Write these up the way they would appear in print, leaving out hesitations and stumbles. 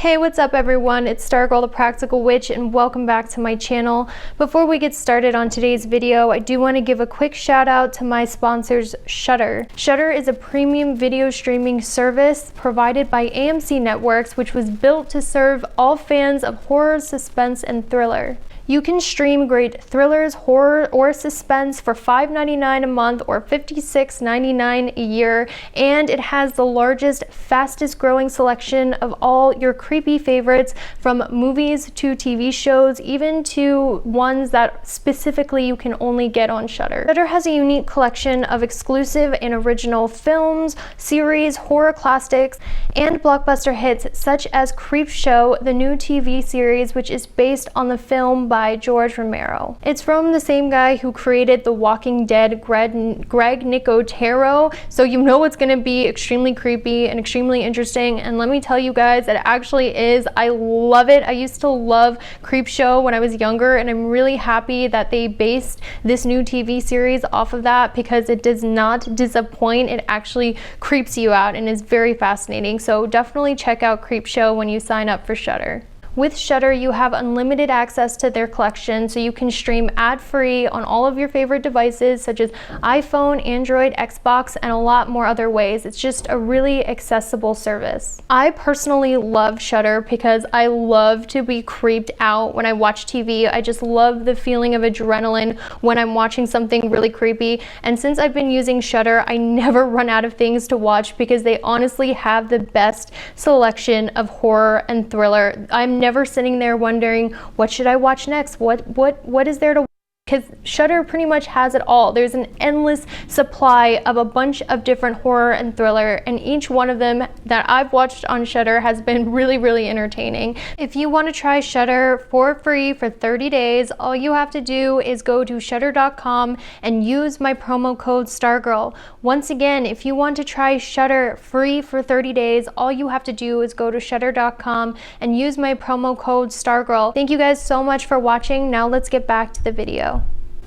Hey, what's up everyone? It's Stargirl the Practical Witch and welcome back to my channel. Before we get started on today's video, I do want to give a quick shout out to my sponsors, Shudder. Shudder is a premium video streaming service provided by AMC Networks, which was built to serve all fans of horror, suspense, and thriller. You can stream great thrillers, horror, or suspense for $5.99 a month or $56.99 a year, and it has the largest, fastest growing selection of all your creepy favorites, from movies to TV shows, even to ones that specifically you can only get on Shudder. Shudder has a unique collection of exclusive and original films, series, horror classics, and blockbuster hits such as Creepshow, the new TV series which is based on the film by George Romero. It's from the same guy who created The Walking Dead, Greg Nicotero, so you know it's going to be extremely creepy and extremely interesting, and let me tell you guys, it actually is. I love it. I used to love Creepshow when I was younger, and I'm really happy that they based this new TV series off of that because it does not disappoint. It actually creeps you out and is very fascinating, so definitely check out Creepshow when you sign up for Shudder. With Shudder, you have unlimited access to their collection, so you can stream ad-free on all of your favorite devices such as iPhone, Android, Xbox, and a lot more other ways. It's just a really accessible service. I personally love Shudder because I love to be creeped out when I watch TV. I just love the feeling of adrenaline when I'm watching something really creepy, and since I've been using Shudder, I never run out of things to watch because they honestly have the best selection of horror and thriller. I'm never sitting there wondering, what should I watch next? What is there to watch? Because Shudder pretty much has it all. There's an endless supply of a bunch of different horror and thriller, and each one of them that I've watched on Shudder has been really entertaining. If you want to try Shudder for free for 30 days, all you have to do is go to shudder.com and use my promo code STARGIRL. Once again, if you want to try Shudder free for 30 days, all you have to do is go to shudder.com and use my promo code STARGIRL. Thank you guys so much for watching. Now let's get back to the video.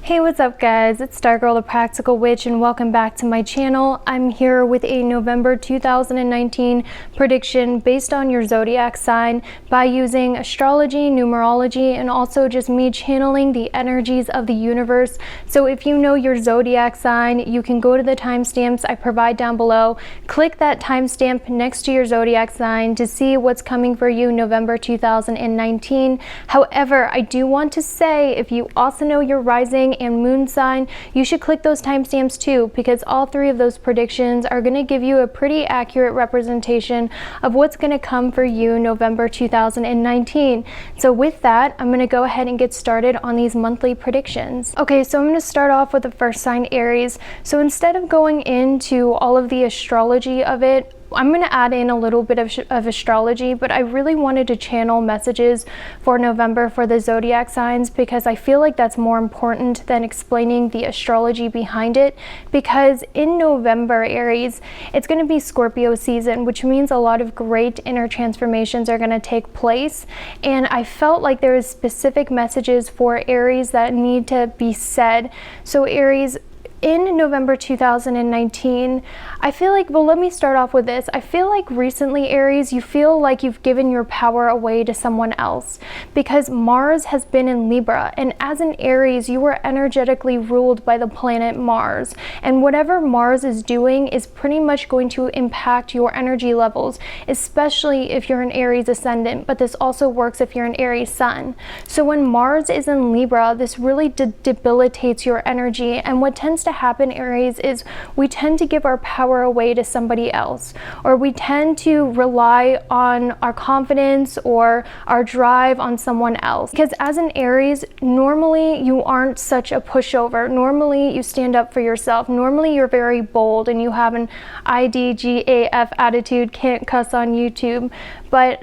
Hey, what's up guys? It's Stargirl the Practical Witch and welcome back to my channel. I'm here with a November 2019 prediction based on your zodiac sign by using astrology, numerology, and also just me channeling the energies of the universe. So if you know your zodiac sign, you can go to the timestamps I provide down below, click that timestamp next to your zodiac sign to see what's coming for you November 2019. However, I do want to say, if you also know your rising and moon sign, you should click those timestamps too, because all three of those predictions are going to give you a pretty accurate representation of what's going to come for you November 2019. So with that, I'm going to go ahead and get started on these monthly predictions. Okay, so I'm going to start off with the first sign, Aries. So instead of going into all of the astrology of it, I'm going to add in a little bit of astrology, but I really wanted to channel messages for November for the zodiac signs because I feel like that's more important than explaining the astrology behind it, because in November, Aries, it's going to be Scorpio season, which means a lot of great inner transformations are going to take place, and I felt like there is specific messages for Aries that need to be said. So Aries, in November 2019, I feel like, well, let me start off with this. I feel like recently, Aries, you feel like you've given your power away to someone else because Mars has been in Libra, and as an Aries, you are energetically ruled by the planet Mars, and whatever Mars is doing is pretty much going to impact your energy levels, especially if you're an Aries ascendant, but this also works if you're an Aries sun. So when Mars is in Libra, this really debilitates your energy, and what tends to happen, Aries, is we tend to give our power away to somebody else, or we tend to rely on our confidence or our drive on someone else, because as an Aries, normally you aren't such a pushover. Normally you stand up for yourself. Normally you're very bold and you have an IDGAF attitude, can't cuss on YouTube. But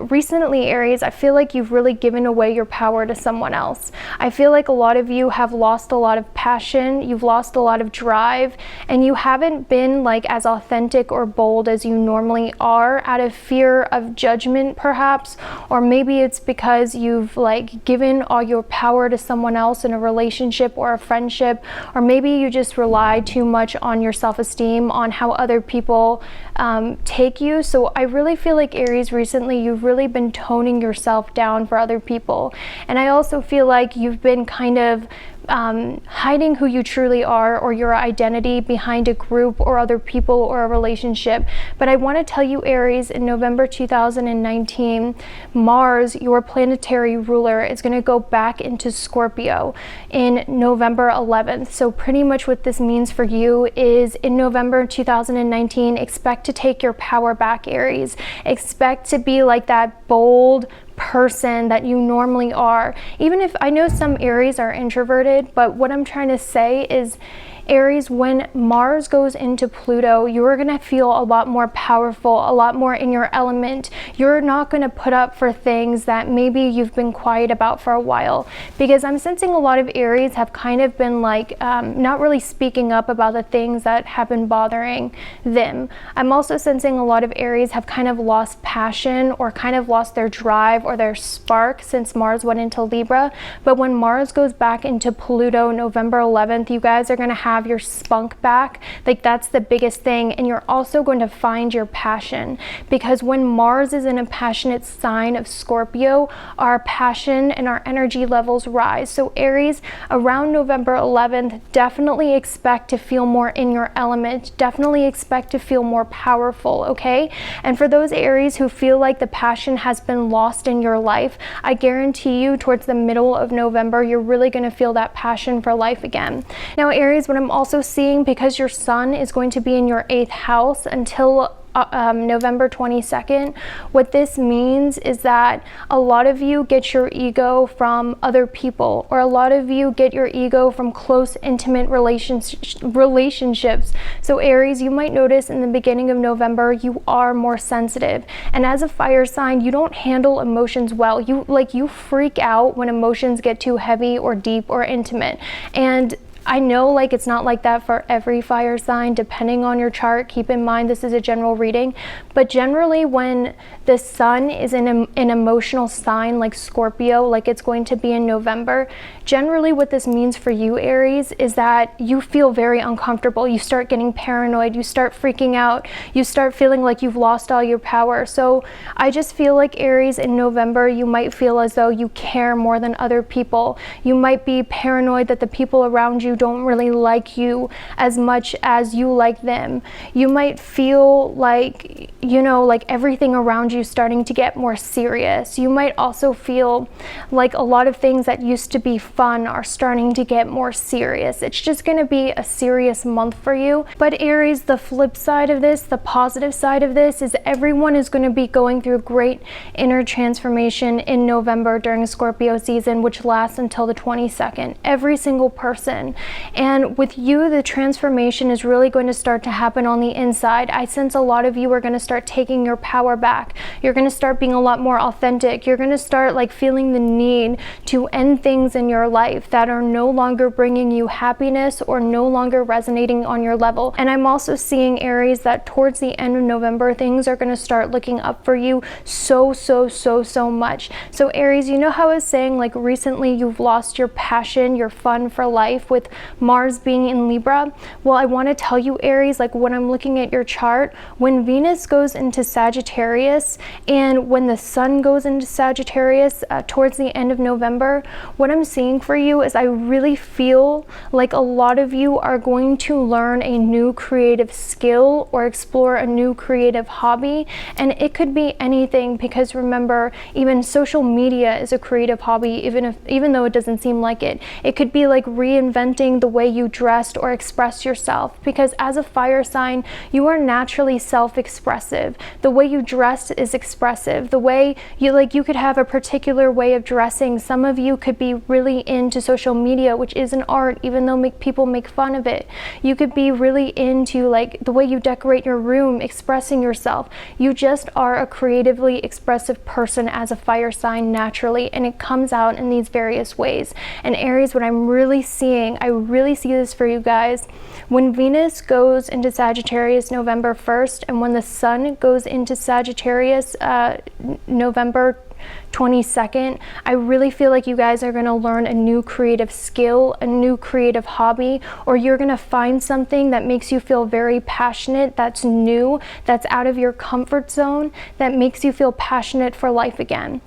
recently, Aries, I feel like you've really given away your power to someone else. I feel like a lot of you have lost a lot of passion, you've lost a lot of drive, and you haven't been like as authentic or bold as you normally are out of fear of judgment perhaps, or maybe it's because you've like given all your power to someone else in a relationship or a friendship, or maybe you just rely too much on your self-esteem, on how other people take you. So I really feel like, Aries, Aries, recently you've really been toning yourself down for other people. And I also feel like you've been kind of hiding who you truly are or your identity behind a group or other people or a relationship. But I want to tell you, Aries, in November 2019, Mars, your planetary ruler, is going to go back into Scorpio in November 11th. So pretty much what this means for you is in November 2019, expect to take your power back, Aries. Expect to be like that bold person that you normally are. Even if I know some Aries are introverted, but what I'm trying to say is, Aries, when Mars goes into Pluto, you're going to feel a lot more powerful, a lot more in your element. You're not going to put up for things that maybe you've been quiet about for a while, because I'm sensing a lot of Aries have kind of been like not really speaking up about the things that have been bothering them. I'm also sensing a lot of Aries have kind of lost passion or kind of lost their drive or their spark since Mars went into Libra. But when Mars goes back into Pluto November 11th, you guys are going to have your spunk back. Like, that's the biggest thing. And you're also going to find your passion, because when Mars is in a passionate sign of Scorpio, our passion and our energy levels rise. So Aries, around November 11th, definitely expect to feel more in your element. Definitely expect to feel more powerful, okay? And for those Aries who feel like the passion has been lost in your life, I guarantee you towards the middle of November, you're really going to feel that passion for life again. Now, Aries, what I'm also seeing, because your sun is going to be in your 8th house until November 22nd, what this means is that a lot of you get your ego from other people, or a lot of you get your ego from close, intimate relationships. So Aries, you might notice in the beginning of November, you are more sensitive. And as a fire sign, you don't handle emotions well. You freak out when emotions get too heavy or deep or intimate. And I know, like, it's not like that for every fire sign, depending on your chart. Keep in mind, this is a general reading. But generally, when the sun is in an emotional sign like Scorpio, like it's going to be in November, generally what this means for you, Aries, is that you feel very uncomfortable. You start getting paranoid. You start freaking out. You start feeling like you've lost all your power. So I just feel like, Aries, in November, you might feel as though you care more than other people. You might be paranoid that the people around you don't really like you as much as you like them. You might feel like, you know, like everything around you starting to get more serious. You might also feel like a lot of things that used to be fun are starting to get more serious. It's just going to be a serious month for you. But Aries, the flip side of this, the positive side of this, is everyone is going to be going through great inner transformation in November during Scorpio season, which lasts until the 22nd. Every single person. And with you, the transformation is really going to start to happen on the inside. I sense a lot of you are going to start taking your power back. You're going to start being a lot more authentic. You're going to start like feeling the need to end things in your life that are no longer bringing you happiness or no longer resonating on your level. And I'm also seeing, Aries, that towards the end of November, things are going to start looking up for you so much. So Aries, you know how I was saying, like, recently you've lost your passion, your fun for life with Mars being in Libra? Well, I want to tell you, Aries, like, when I'm looking at your chart, when Venus goes into Sagittarius and when the sun goes into Sagittarius towards the end of November, what I'm seeing for you is I really feel like a lot of you are going to learn a new creative skill or explore a new creative hobby. And it could be anything, because remember, even social media is a creative hobby, even though it doesn't seem like it. It could be like reinventing the way you dressed or express yourself, because as a fire sign, you are naturally self-expressive. The way you dress is expressive. The way you could have a particular way of dressing. Some of you could be really into social media, which is an art, even though people make fun of it. You could be really into like the way you decorate your room, expressing yourself. You just are a creatively expressive person as a fire sign naturally, and it comes out in these various ways. And Aries, what I'm really seeing, I really see this for you guys. When Venus goes into Sagittarius November 1st, and when the Sun goes into Sagittarius November 22nd, I really feel like you guys are going to learn a new creative skill, a new creative hobby, or you're going to find something that makes you feel very passionate, that's new, that's out of your comfort zone, that makes you feel passionate for life again.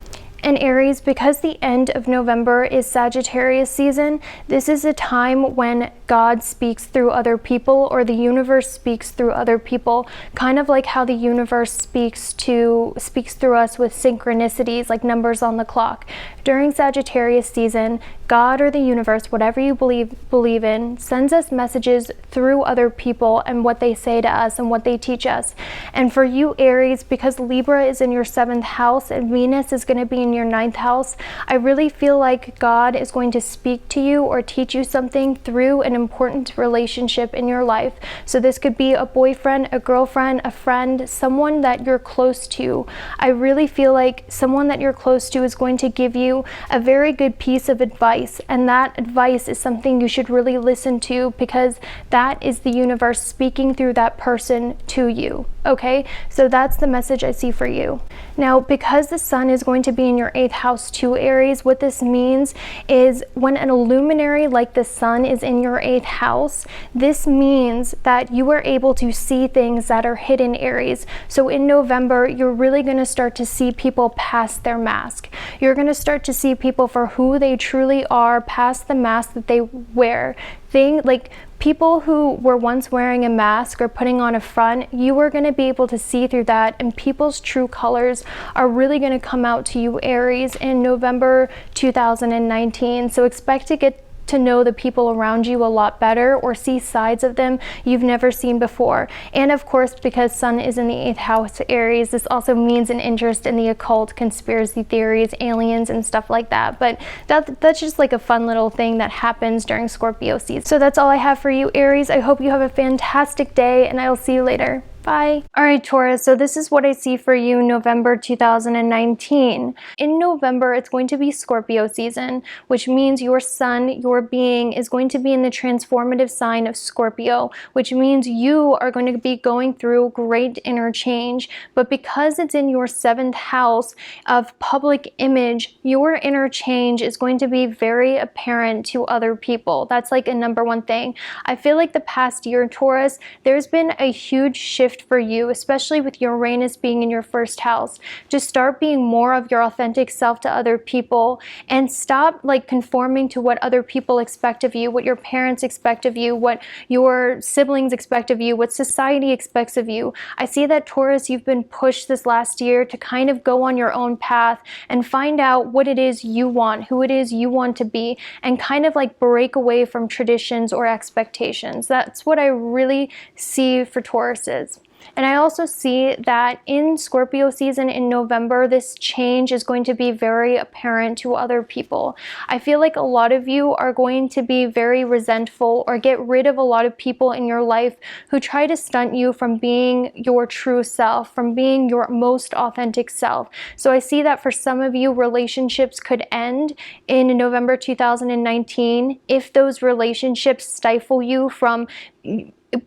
And Aries, because the end of November is Sagittarius season, this is a time when God speaks through other people, or the universe speaks through other people, kind of like how the universe speaks through us with synchronicities, like numbers on the clock. During Sagittarius season, God or the universe, whatever you believe in, sends us messages through other people and what they say to us and what they teach us. And for you Aries, because Libra is in your 7th house and Venus is going to be in your 9th house, I really feel like God is going to speak to you or teach you something through an important relationship in your life. So this could be a boyfriend, a girlfriend, a friend, someone that you're close to. I really feel like someone that you're close to is going to give you a very good piece of advice, and that advice is something you should really listen to, because that is the universe speaking through that person to you. Okay, so that's the message I see for you. Now, because the Sun is going to be in your 8th house too, Aries, what this means is when an luminary like the Sun is in your 8th house, this means that you are able to see things that are hidden, Aries. So in November, you're really going to start to see people past their mask. You're going to start to see people for who they truly are, past the mask that they wear. Like people who were once wearing a mask or putting on a front, you are going to be able to see through that, and people's true colors are really going to come out to you, Aries, in November 2019. So expect to get to know the people around you a lot better, or see sides of them you've never seen before. And of course, because Sun is in the 8th house, Aries, this also means an interest in the occult, conspiracy theories, aliens, and stuff like that. But that's just like a fun little thing that happens during Scorpio season. So that's all I have for you, Aries. I hope you have a fantastic day, and I will see you later. Bye. All right, Taurus, so this is what I see for you November 2019. In November, it's going to be Scorpio season, which means your sun, your being, is going to be in the transformative sign of Scorpio, which means you are going to be going through great inner change. But because it's in your 7th house of public image, your inner change is going to be very apparent to other people. That's like a #1 thing. I feel like the past year, Taurus, there's been a huge shift for you, especially with Uranus being in your 1st house. Just start being more of your authentic self to other people, and stop like conforming to what other people expect of you, what your parents expect of you, what your siblings expect of you, what society expects of you. I see that, Taurus, you've been pushed this last year to kind of go on your own path and find out what it is you want, who it is you want to be, and kind of like break away from traditions or expectations. That's what I really see for Tauruses. And I also see that in Scorpio season in November, this change is going to be very apparent to other people. I feel like a lot of you are going to be very resentful, or get rid of a lot of people in your life who try to stunt you from being your true self, from being your most authentic self. So I see that for some of you, relationships could end in November 2019 if those relationships stifle you from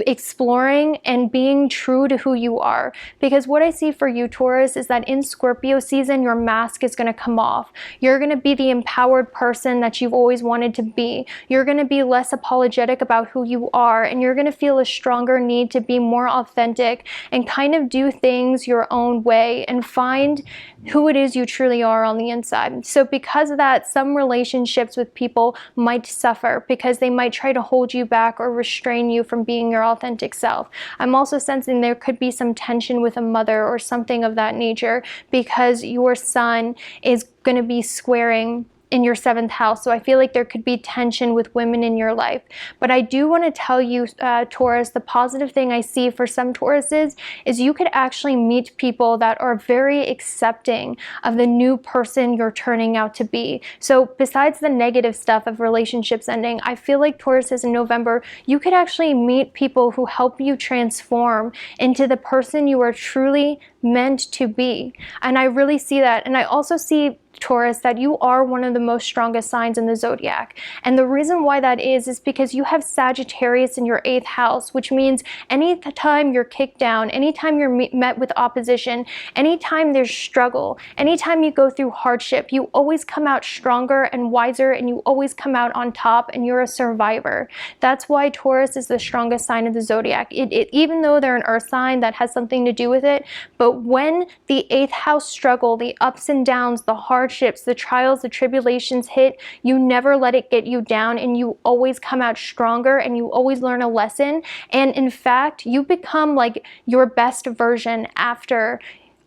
exploring and being true to who you are. Because what I see for you, Taurus, is that in Scorpio season, your mask is going to come off. You're going to be the empowered person that you've always wanted to be. You're going to be less apologetic about who you are, and you're going to feel a stronger need to be more authentic and kind of do things your own way and find who it is you truly are on the inside. So because of that, some relationships with people might suffer because they might try to hold you back or restrain you from being your authentic self. I'm also sensing there could be some tension with a mother or something of that nature, because your sun is going to be squaring in your 7th house. So I feel like there could be tension with women in your life. But I do want to tell you, Taurus, the positive thing I see for some Tauruses is you could actually meet people that are very accepting of the new person you're turning out to be. So besides the negative stuff of relationships ending, I feel like Tauruses in November, you could actually meet people who help you transform into the person you are truly meant to be. And I really see that. And I also see, Taurus, that you are one of the most strongest signs in the zodiac. And the reason why that is because you have Sagittarius in your 8th house, which means anytime you're kicked down, anytime you're met with opposition, anytime there's struggle, anytime you go through hardship, you always come out stronger and wiser, and you always come out on top, and you're a survivor. That's why Taurus is the strongest sign of the zodiac. Even though they're an earth sign, that has something to do with it. But when the 8th house struggle, the ups and downs, the hardships, the trials, the tribulations hit, you never let it get you down, and you always come out stronger, and you always learn a lesson. And in fact, you become like your best version after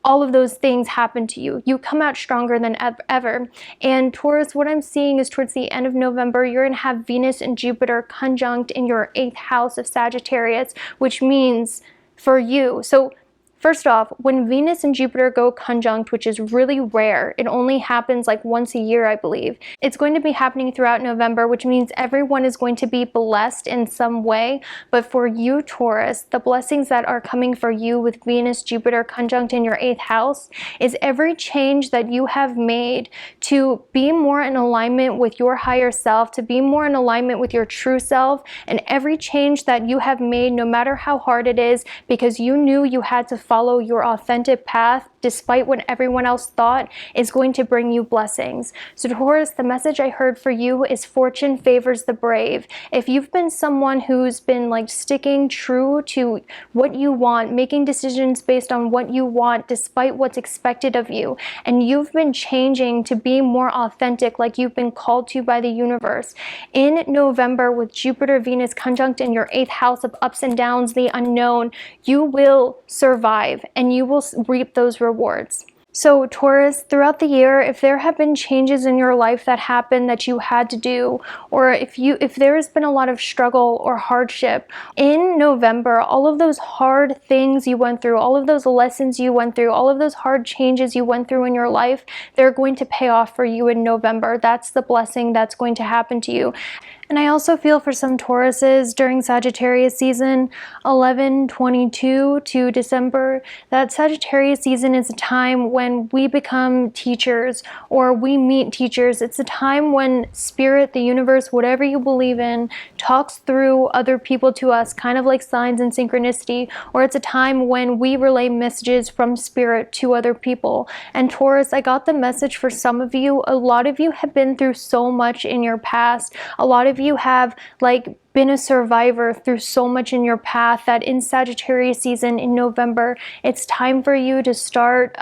all of those things happen to you. You come out stronger than ever. And Taurus, what I'm seeing is towards the end of November, you're going to have Venus and Jupiter conjunct in your 8th house of Sagittarius, which means for you. So first off, when Venus and Jupiter go conjunct, which is really rare, it only happens like once a year, I believe. It's going to be happening throughout November, which means everyone is going to be blessed in some way. But for you, Taurus, the blessings that are coming for you with Venus, Jupiter conjunct in your 8th house is every change that you have made to be more in alignment with your higher self, to be more in alignment with your true self, and every change that you have made, no matter how hard it is, because you knew you had to follow your authentic path despite what everyone else thought, is going to bring you blessings. So Taurus, the message I heard for you is fortune favors the brave. If you've been someone who's been like sticking true to what you want, making decisions based on what you want despite what's expected of you, and you've been changing to be more authentic like you've been called to by the universe, in November with Jupiter, Venus conjunct in your 8th house of ups and downs, the unknown, you will survive and you will reap those rewards. So Taurus, throughout the year, if there have been changes in your life that happened that you had to do, or if there has been a lot of struggle or hardship, in November, all of those hard things you went through, all of those lessons you went through, all of those hard changes you went through in your life, they're going to pay off for you in November. That's the blessing that's going to happen to you. And I also feel for some Tauruses during Sagittarius season, 11/22 to December, that Sagittarius season is a time when we become teachers or we meet teachers. It's a time when spirit, the universe, whatever you believe in, talks through other people to us, kind of like signs and synchronicity, or it's a time when we relay messages from spirit to other people. And Taurus, I got the message for some of you. A lot of you have been through so much in your past. A lot of you have like been a survivor through so much in your path that in Sagittarius season in November, it's time for you to start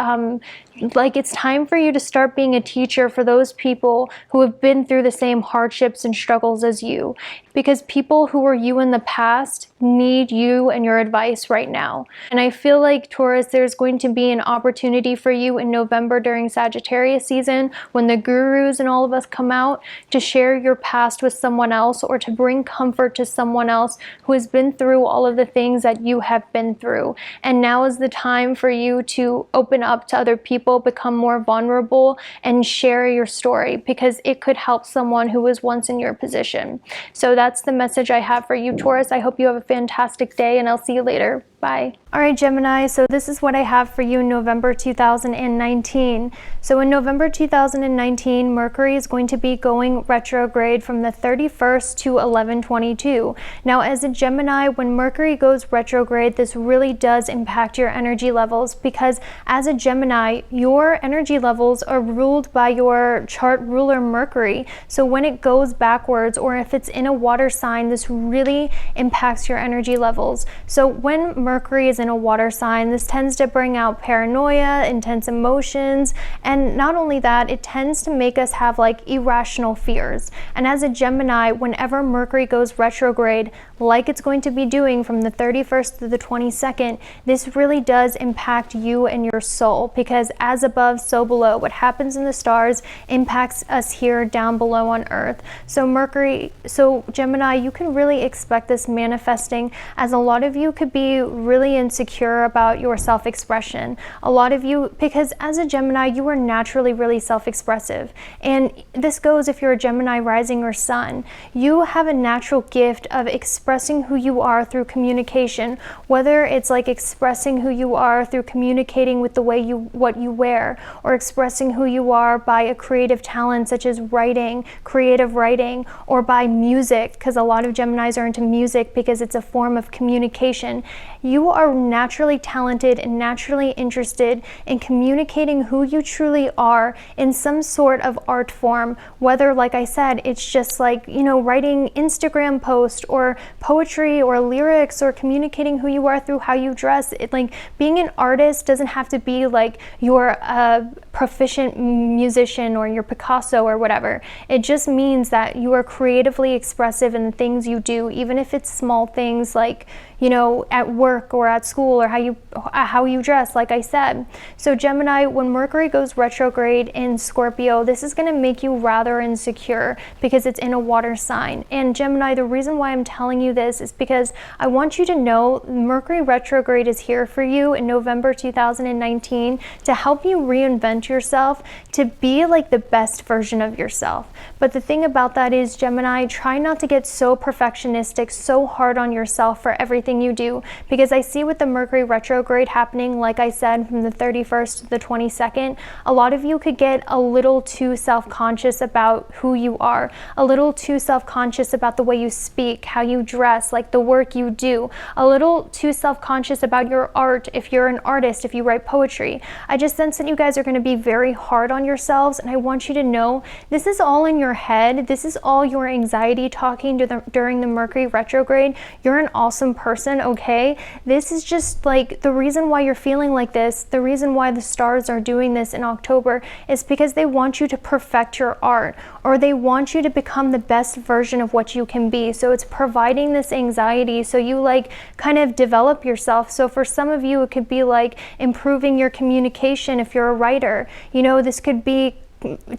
it's time for you to start being a teacher for those people who have been through the same hardships and struggles as you. Because people who were you in the past need you and your advice right now. And I feel like, Taurus, there's going to be an opportunity for you in November during Sagittarius season when the gurus and all of us come out to share your past with someone else, or to bring comfort to someone else who has been through all of the things that you have been through. And now is the time for you to open up to other people, become more vulnerable, and share your story, because it could help someone who was once in your position. So that's the message I have for you, Taurus. I hope you have a fantastic day, and I'll see you later. Bye. All right, Gemini, so this is what I have for you in November 2019. So in November 2019, Mercury is going to be going retrograde from the 31st to 11/22. Now, as a Gemini, when Mercury goes retrograde, this really does impact your energy levels, because as a Gemini, your energy levels are ruled by your chart ruler Mercury. So when it goes backwards, or if it's in a water sign, this really impacts your energy levels. So when Mercury is in a water sign, this tends to bring out paranoia, intense emotions, and not only that, it tends to make us have like irrational fears. And as a Gemini, whenever Mercury goes retrograde, like it's going to be doing from the 31st to the 22nd, this really does impact you and your soul, because as above, so below. What happens in the stars impacts us here down below on Earth. So Gemini, you can really expect this manifesting, as a lot of you could be really insecure about your self-expression. A lot of you, because as a Gemini, you are naturally really self-expressive. And this goes if you're a Gemini rising or sun. You have a natural gift of expressing who you are through communication, whether it's like expressing who you are through communicating with the way what you wear, or expressing who you are by a creative talent such as writing, creative writing, or by music, because a lot of Geminis are into music because it's a form of communication. You are naturally talented and naturally interested in communicating who you truly are in some sort of art form, whether, like I said, it's just like, you know, writing Instagram posts or poetry or lyrics, or communicating who you are through how you dress. Like, being an artist doesn't have to be like you're a proficient musician or you're Picasso or whatever. It just means that you are creatively expressive in the things you do, even if it's small things like, you know, at work or at school, or how you dress, like I said. So Gemini, when Mercury goes retrograde in Scorpio, this is going to make you rather insecure because it's in a water sign. And Gemini, the reason why I'm telling you this is because I want you to know Mercury retrograde is here for you in November 2019 to help you reinvent yourself, to be like the best version of yourself. But the thing about that is, Gemini, try not to get so perfectionistic, so hard on yourself for everything you do, because I see with the Mercury retrograde happening, like I said, from the 31st to the 22nd, a lot of you could get a little too self-conscious about who you are, a little too self-conscious about the way you speak, how you dress, like the work you do, a little too self-conscious about your art, if you're an artist, if you write poetry. I just sense that you guys are going to be very hard on yourselves, and I want you to know this is all in your head. This is all your anxiety talking during the Mercury retrograde. You're an awesome person, okay? This is just like the reason why you're feeling like this, the reason why the stars are doing this in October is because they want you to perfect your art, or they want you to become the best version of what you can be. So it's providing this anxiety so you like kind of develop yourself. So for some of you, it could be like improving your communication if you're a writer. You know, this could be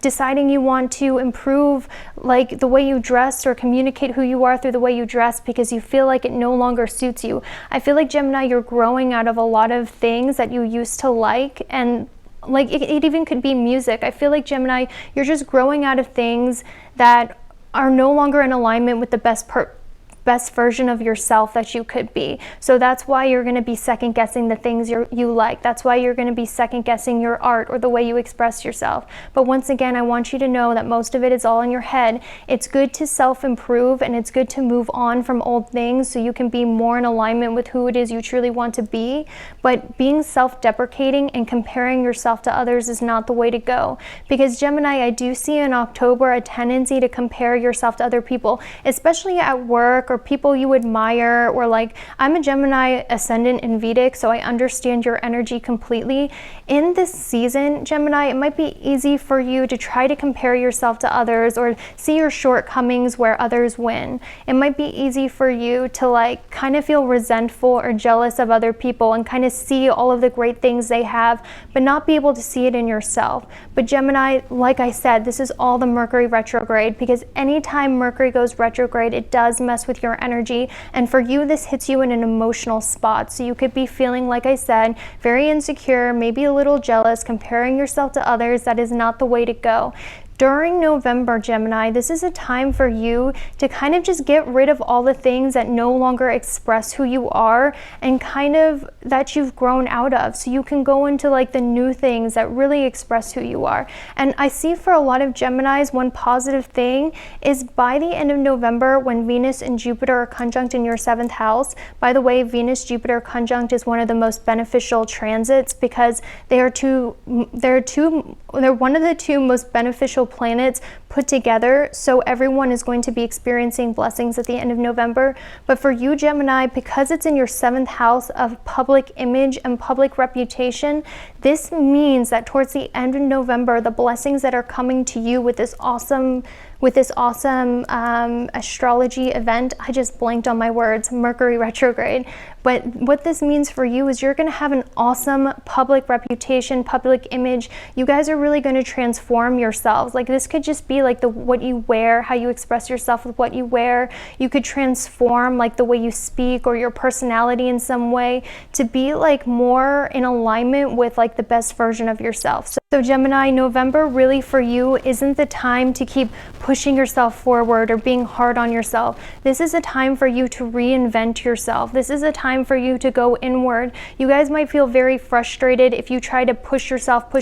deciding you want to improve like the way you dress or communicate who you are through the way you dress because you feel like it no longer suits you. I feel like, Gemini, you're growing out of a lot of things that you used to like, and like it even could be music. I feel like, Gemini, you're just growing out of things that are no longer in alignment with the best version of yourself that you could be. So that's why you're going to be second guessing the things you like. That's why you're going to be second guessing your art or the way you express yourself. But once again, I want you to know that most of it is all in your head. It's good to self-improve, and it's good to move on from old things so you can be more in alignment with who it is you truly want to be. But being self-deprecating and comparing yourself to others is not the way to go. Because, Gemini, I do see in October a tendency to compare yourself to other people, especially at work or people you admire, or like, I'm a Gemini ascendant in Vedic, so I understand your energy completely. In this season, Gemini, it might be easy for you to try to compare yourself to others or see your shortcomings where others win. It might be easy for you to like kind of feel resentful or jealous of other people and kind of see all of the great things they have, but not be able to see it in yourself. But Gemini, like I said, this is all the Mercury retrograde, because anytime Mercury goes retrograde, it does mess with your energy, and for you this hits you in an emotional spot. So you could be feeling, like I said, very insecure, maybe a little jealous, comparing yourself to others. That is not the way to go. During November, Gemini, this is a time for you to kind of just get rid of all the things that no longer express who you are and kind of that you've grown out of, so you can go into like the new things that really express who you are. And I see for a lot of Geminis, one positive thing is by the end of November, when Venus and Jupiter are conjunct in your 7th house. By the way, Venus-Jupiter conjunct is one of the most beneficial transits because they're one of the two most beneficial planets put together, so everyone is going to be experiencing blessings at the end of November. But for you, Gemini, because it's in your 7th house of public image and public reputation, this means that towards the end of November, the blessings that are coming to you with this awesome astrology event, I just blanked on my words, Mercury retrograde. But what this means for you is you're going to have an awesome public reputation, public image. You guys are really going to transform yourselves. Like, this could just be like what you wear, how you express yourself with what you wear. You could transform like the way you speak or your personality in some way to be like more in alignment with like like the best version of yourself. So Gemini, November really for you isn't the time to keep pushing yourself forward or being hard on yourself. This is a time for you to reinvent yourself. This is a time for you to go inward. You guys might feel very frustrated if you try to push yourself.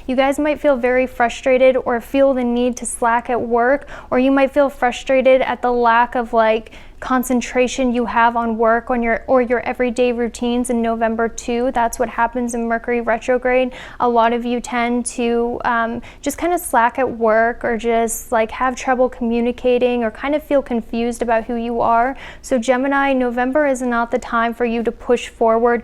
You guys might feel very frustrated or feel the need to slack at work, or you might feel frustrated at the lack of like concentration you have on work on your everyday routines in November too. That's what happens in Mercury retrograde. A lot of you tend to just kind of slack at work, or just like have trouble communicating, or kind of feel confused about who you are. So Gemini, November is not the time for you to push forward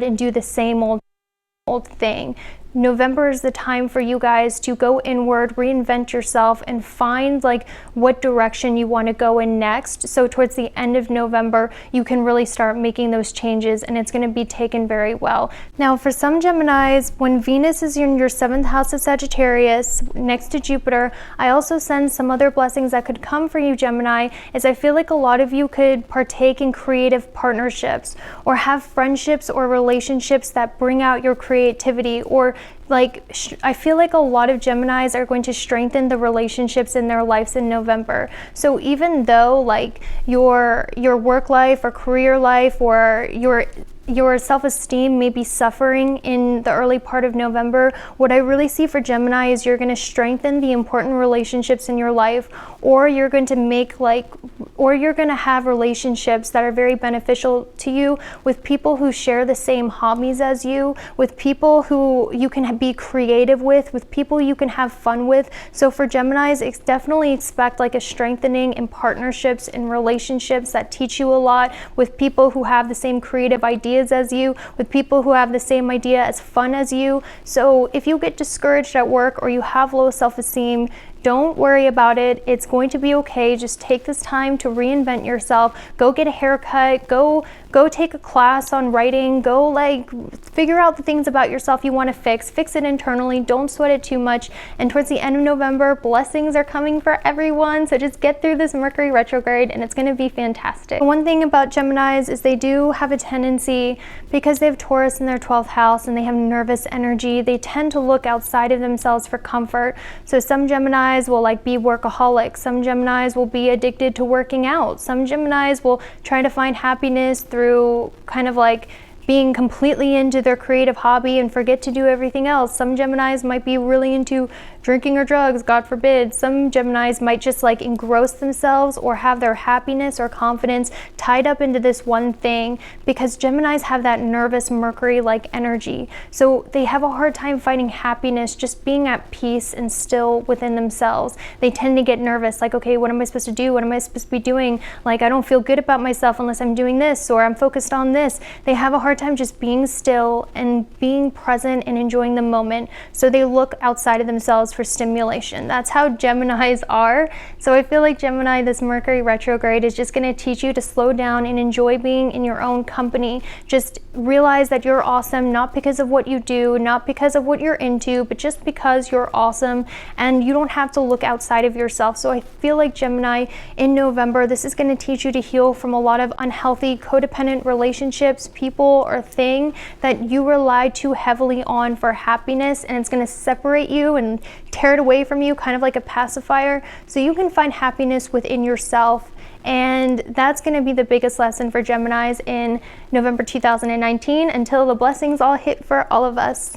and do the same old thing. November is the time for you guys to go inward, reinvent yourself, and find like what direction you want to go in next. So towards the end of November, you can really start making those changes, and it's going to be taken very well. Now, for some Geminis, when Venus is in your 7th house of Sagittarius next to Jupiter, I also sense some other blessings that could come for you, Gemini, is I feel like a lot of you could partake in creative partnerships, or have friendships or relationships that bring out your creativity, or like I feel like a lot of Geminis are going to strengthen the relationships in their lives in November. So even though like your work life or career life or your self-esteem may be suffering in the early part of November, what I really see for Gemini is you're going to strengthen the important relationships in your life, or you're going to have relationships that are very beneficial to you with people who share the same hobbies as you, with people who you can be creative with people you can have fun with. So for Geminis, definitely expect like a strengthening in partnerships and relationships that teach you a lot, with people who have the same creative ideas as you, with people who have the same idea as fun as you. So if you get discouraged at work, or you have low self-esteem, don't worry about it. It's going to be okay. Just take this time to reinvent yourself. Go get a haircut. Go take a class on writing. Go like figure out the things about yourself you want to fix it internally. Don't sweat it too much. And towards the end of November, blessings are coming for everyone. So just get through this Mercury retrograde, and it's going to be fantastic. One thing about Geminis is they do have a tendency, because they have Taurus in their 12th house and they have nervous energy, they tend to look outside of themselves for comfort. So some Geminis will like be workaholics. Some Geminis will be addicted to working out. Some Geminis will try to find happiness through kind of like being completely into their creative hobby and forget to do everything else. Some Geminis might be really into drinking or drugs, God forbid. Some Geminis might just like engross themselves or have their happiness or confidence tied up into this one thing, because Geminis have that nervous Mercury like energy. So they have a hard time finding happiness, just being at peace and still within themselves. They tend to get nervous, like, okay, what am I supposed to do? What am I supposed to be doing? Like, I don't feel good about myself unless I'm doing this, or I'm focused on this. They have a hard time just being still and being present and enjoying the moment. So they look outside of themselves for stimulation. That's how Geminis are. So I feel like Gemini, this Mercury retrograde is just going to teach you to slow down and enjoy being in your own company. Just realize that you're awesome, not because of what you do, not because of what you're into, but just because you're awesome, and you don't have to look outside of yourself. So I feel like Gemini, in November, this is going to teach you to heal from a lot of unhealthy codependent relationships, people or thing that you rely too heavily on for happiness, and it's going to separate you and tear it away from you, kind of like a pacifier, so you can find happiness within yourself. And that's going to be the biggest lesson for Geminis in November 2019, until the blessings all hit for all of us.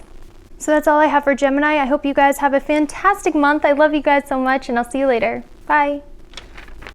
So that's all I have for Gemini. I hope you guys have a fantastic month. I love you guys so much, and I'll see you later. Bye.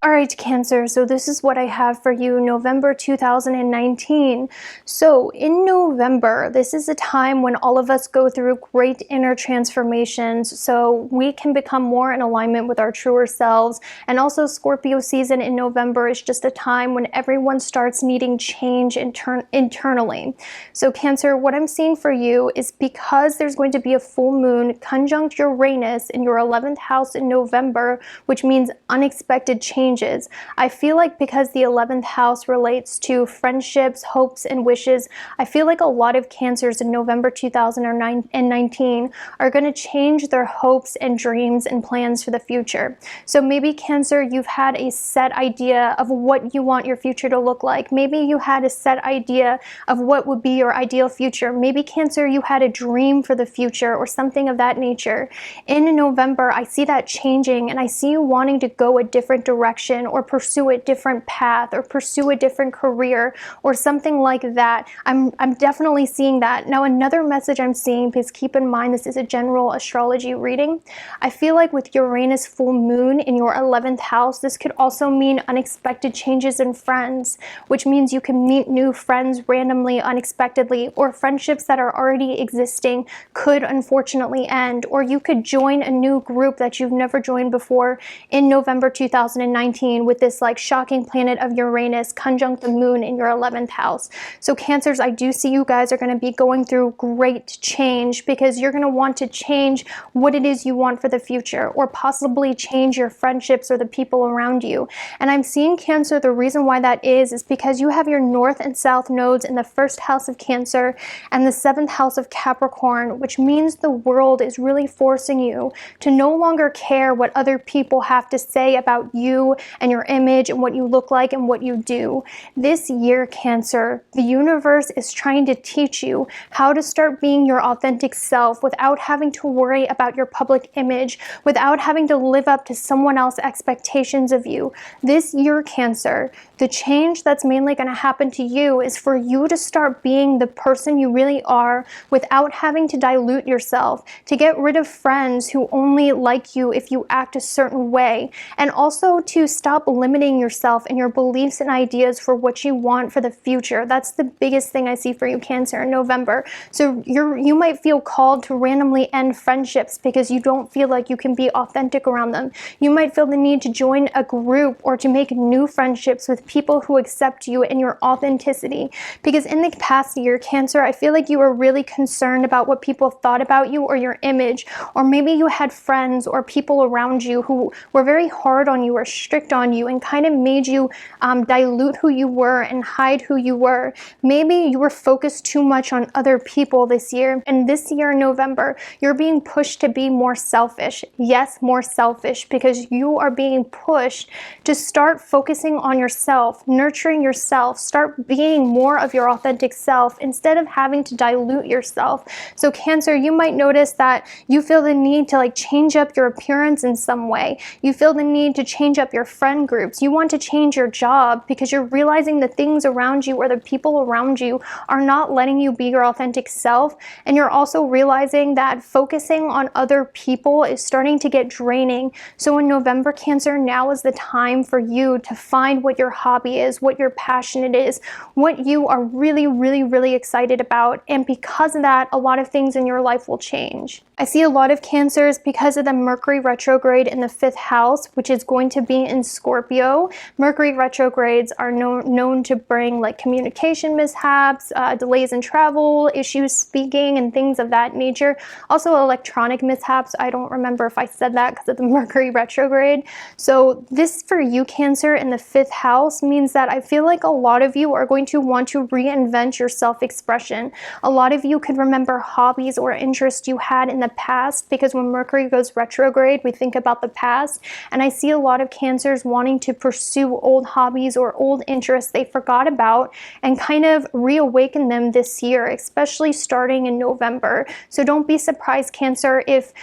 All right, Cancer, so this is what I have for you, November 2019. So in November, this is a time when all of us go through great inner transformations, so we can become more in alignment with our truer selves. And also Scorpio season in November is just a time when everyone starts needing change internally. So Cancer, what I'm seeing for you is, because there's going to be a full moon conjunct Uranus in your 11th house in November, which means unexpected change changes. I feel like because the 11th house relates to friendships, hopes, and wishes, I feel like a lot of Cancers in November 2019 are going to change their hopes and dreams and plans for the future. So maybe Cancer, you've had a set idea of what you want your future to look like. Maybe you had a set idea of what would be your ideal future. Maybe Cancer, you had a dream for the future or something of that nature. In November, I see that changing, and I see you wanting to go a different direction or pursue a different path or pursue a different career or something like that. I'm definitely seeing that. Now, another message I'm seeing, please keep in mind this is a general astrology reading. I feel like with Uranus full moon in your 11th house, this could also mean unexpected changes in friends, which means you can meet new friends randomly, unexpectedly, or friendships that are already existing could unfortunately end, or you could join a new group that you've never joined before in November 2019 with this like shocking planet of Uranus conjunct the moon in your 11th house. So Cancers, I do see you guys are going to be going through great change because you're going to want to change what it is you want for the future, or possibly change your friendships or the people around you. And I'm seeing Cancer, the reason why that is because you have your north and south nodes in the first house of Cancer and the 7th house of Capricorn, which means the world is really forcing you to no longer care what other people have to say about you and your image and what you look like and what you do. This year, Cancer, the universe is trying to teach you how to start being your authentic self without having to worry about your public image, without having to live up to someone else's expectations of you. This year, Cancer, the change that's mainly going to happen to you is for you to start being the person you really are without having to dilute yourself, to get rid of friends who only like you if you act a certain way, and also to stop limiting yourself and your beliefs and ideas for what you want for the future. That's the biggest thing I see for you, Cancer, in November. So you might feel called to randomly end friendships because you don't feel like you can be authentic around them. You might feel the need to join a group or to make new friendships with people who accept you and your authenticity. Because in the past year, Cancer, I feel like you were really concerned about what people thought about you or your image, or maybe you had friends or people around you who were very hard on you or strict on you and kind of made you dilute who you were and hide who you were. Maybe you were focused too much on other people this year, and this year in November, you're being pushed to be more selfish. Yes, more selfish, because you are being pushed to start focusing on yourself, nurturing yourself, start being more of your authentic self instead of having to dilute yourself. So Cancer, you might notice that you feel the need to like change up your appearance in some way. You feel the need to change up your friend groups. You want to change your job because you're realizing the things around you or the people around you are not letting you be your authentic self. And you're also realizing that focusing on other people is starting to get draining. So in November, Cancer, now is the time for you to find what your hobby is, what your passionate is, what you are really, really, really excited about. And because of that, a lot of things in your life will change. I see a lot of Cancers because of the Mercury retrograde in the 5th house, which is going to be in Scorpio. Mercury retrogrades are known to bring like communication mishaps, delays in travel, issues speaking, and things of that nature. Also electronic mishaps. I don't remember if I said that because of the Mercury retrograde. So this for you, Cancer, in the 5th house means that I feel like a lot of you are going to want to reinvent your self-expression. A lot of you could remember hobbies or interests you had in the past, because when Mercury goes retrograde, we think about the past. And I see a lot of Cancers wanting to pursue old hobbies or old interests they forgot about and kind of reawaken them this year, especially starting in November. So don't be surprised, Cancer, if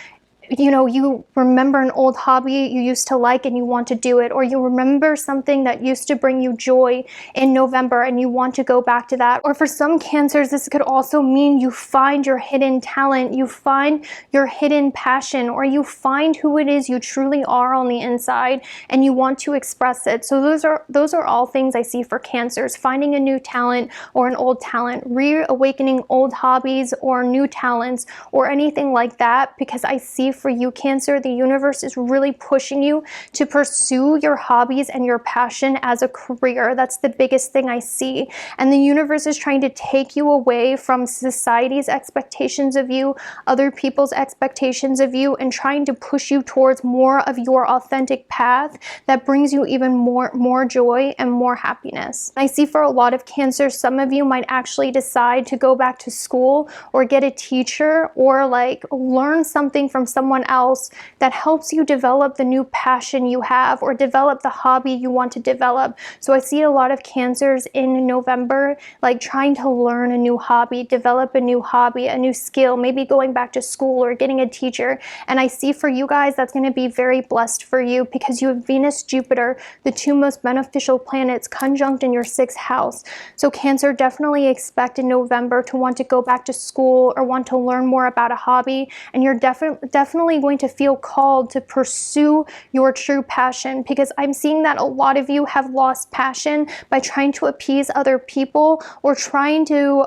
you remember an old hobby you used to like and you want to do it, or you remember something that used to bring you joy in November and you want to go back to that. Or for some Cancers, this could also mean you find your hidden talent, you find your hidden passion, or you find who it is you truly are on the inside and you want to express it. So those are all things I see for Cancers: finding a new talent or an old talent, reawakening old hobbies or new talents or anything like that, because I see for you, Cancer, the universe is really pushing you to pursue your hobbies and your passion as a career. That's the biggest thing I see. And the universe is trying to take you away from society's expectations of you, other people's expectations of you, and trying to push you towards more of your authentic path that brings you even more joy and more happiness. I see for a lot of Cancer, some of you might actually decide to go back to school or get a teacher or like learn something from someone else that helps you develop the new passion you have or develop the hobby you want to develop. So I see a lot of Cancers in November like trying to learn a new hobby, develop a new hobby, a new skill, maybe going back to school or getting a teacher. And I see for you guys that's going to be very blessed for you because you have Venus, Jupiter, the two most beneficial planets conjunct in your 6th house. So Cancer, definitely expect in November to want to go back to school or want to learn more about a hobby, and you're definitely going to feel called to pursue your true passion, because I'm seeing that a lot of you have lost passion by trying to appease other people or trying to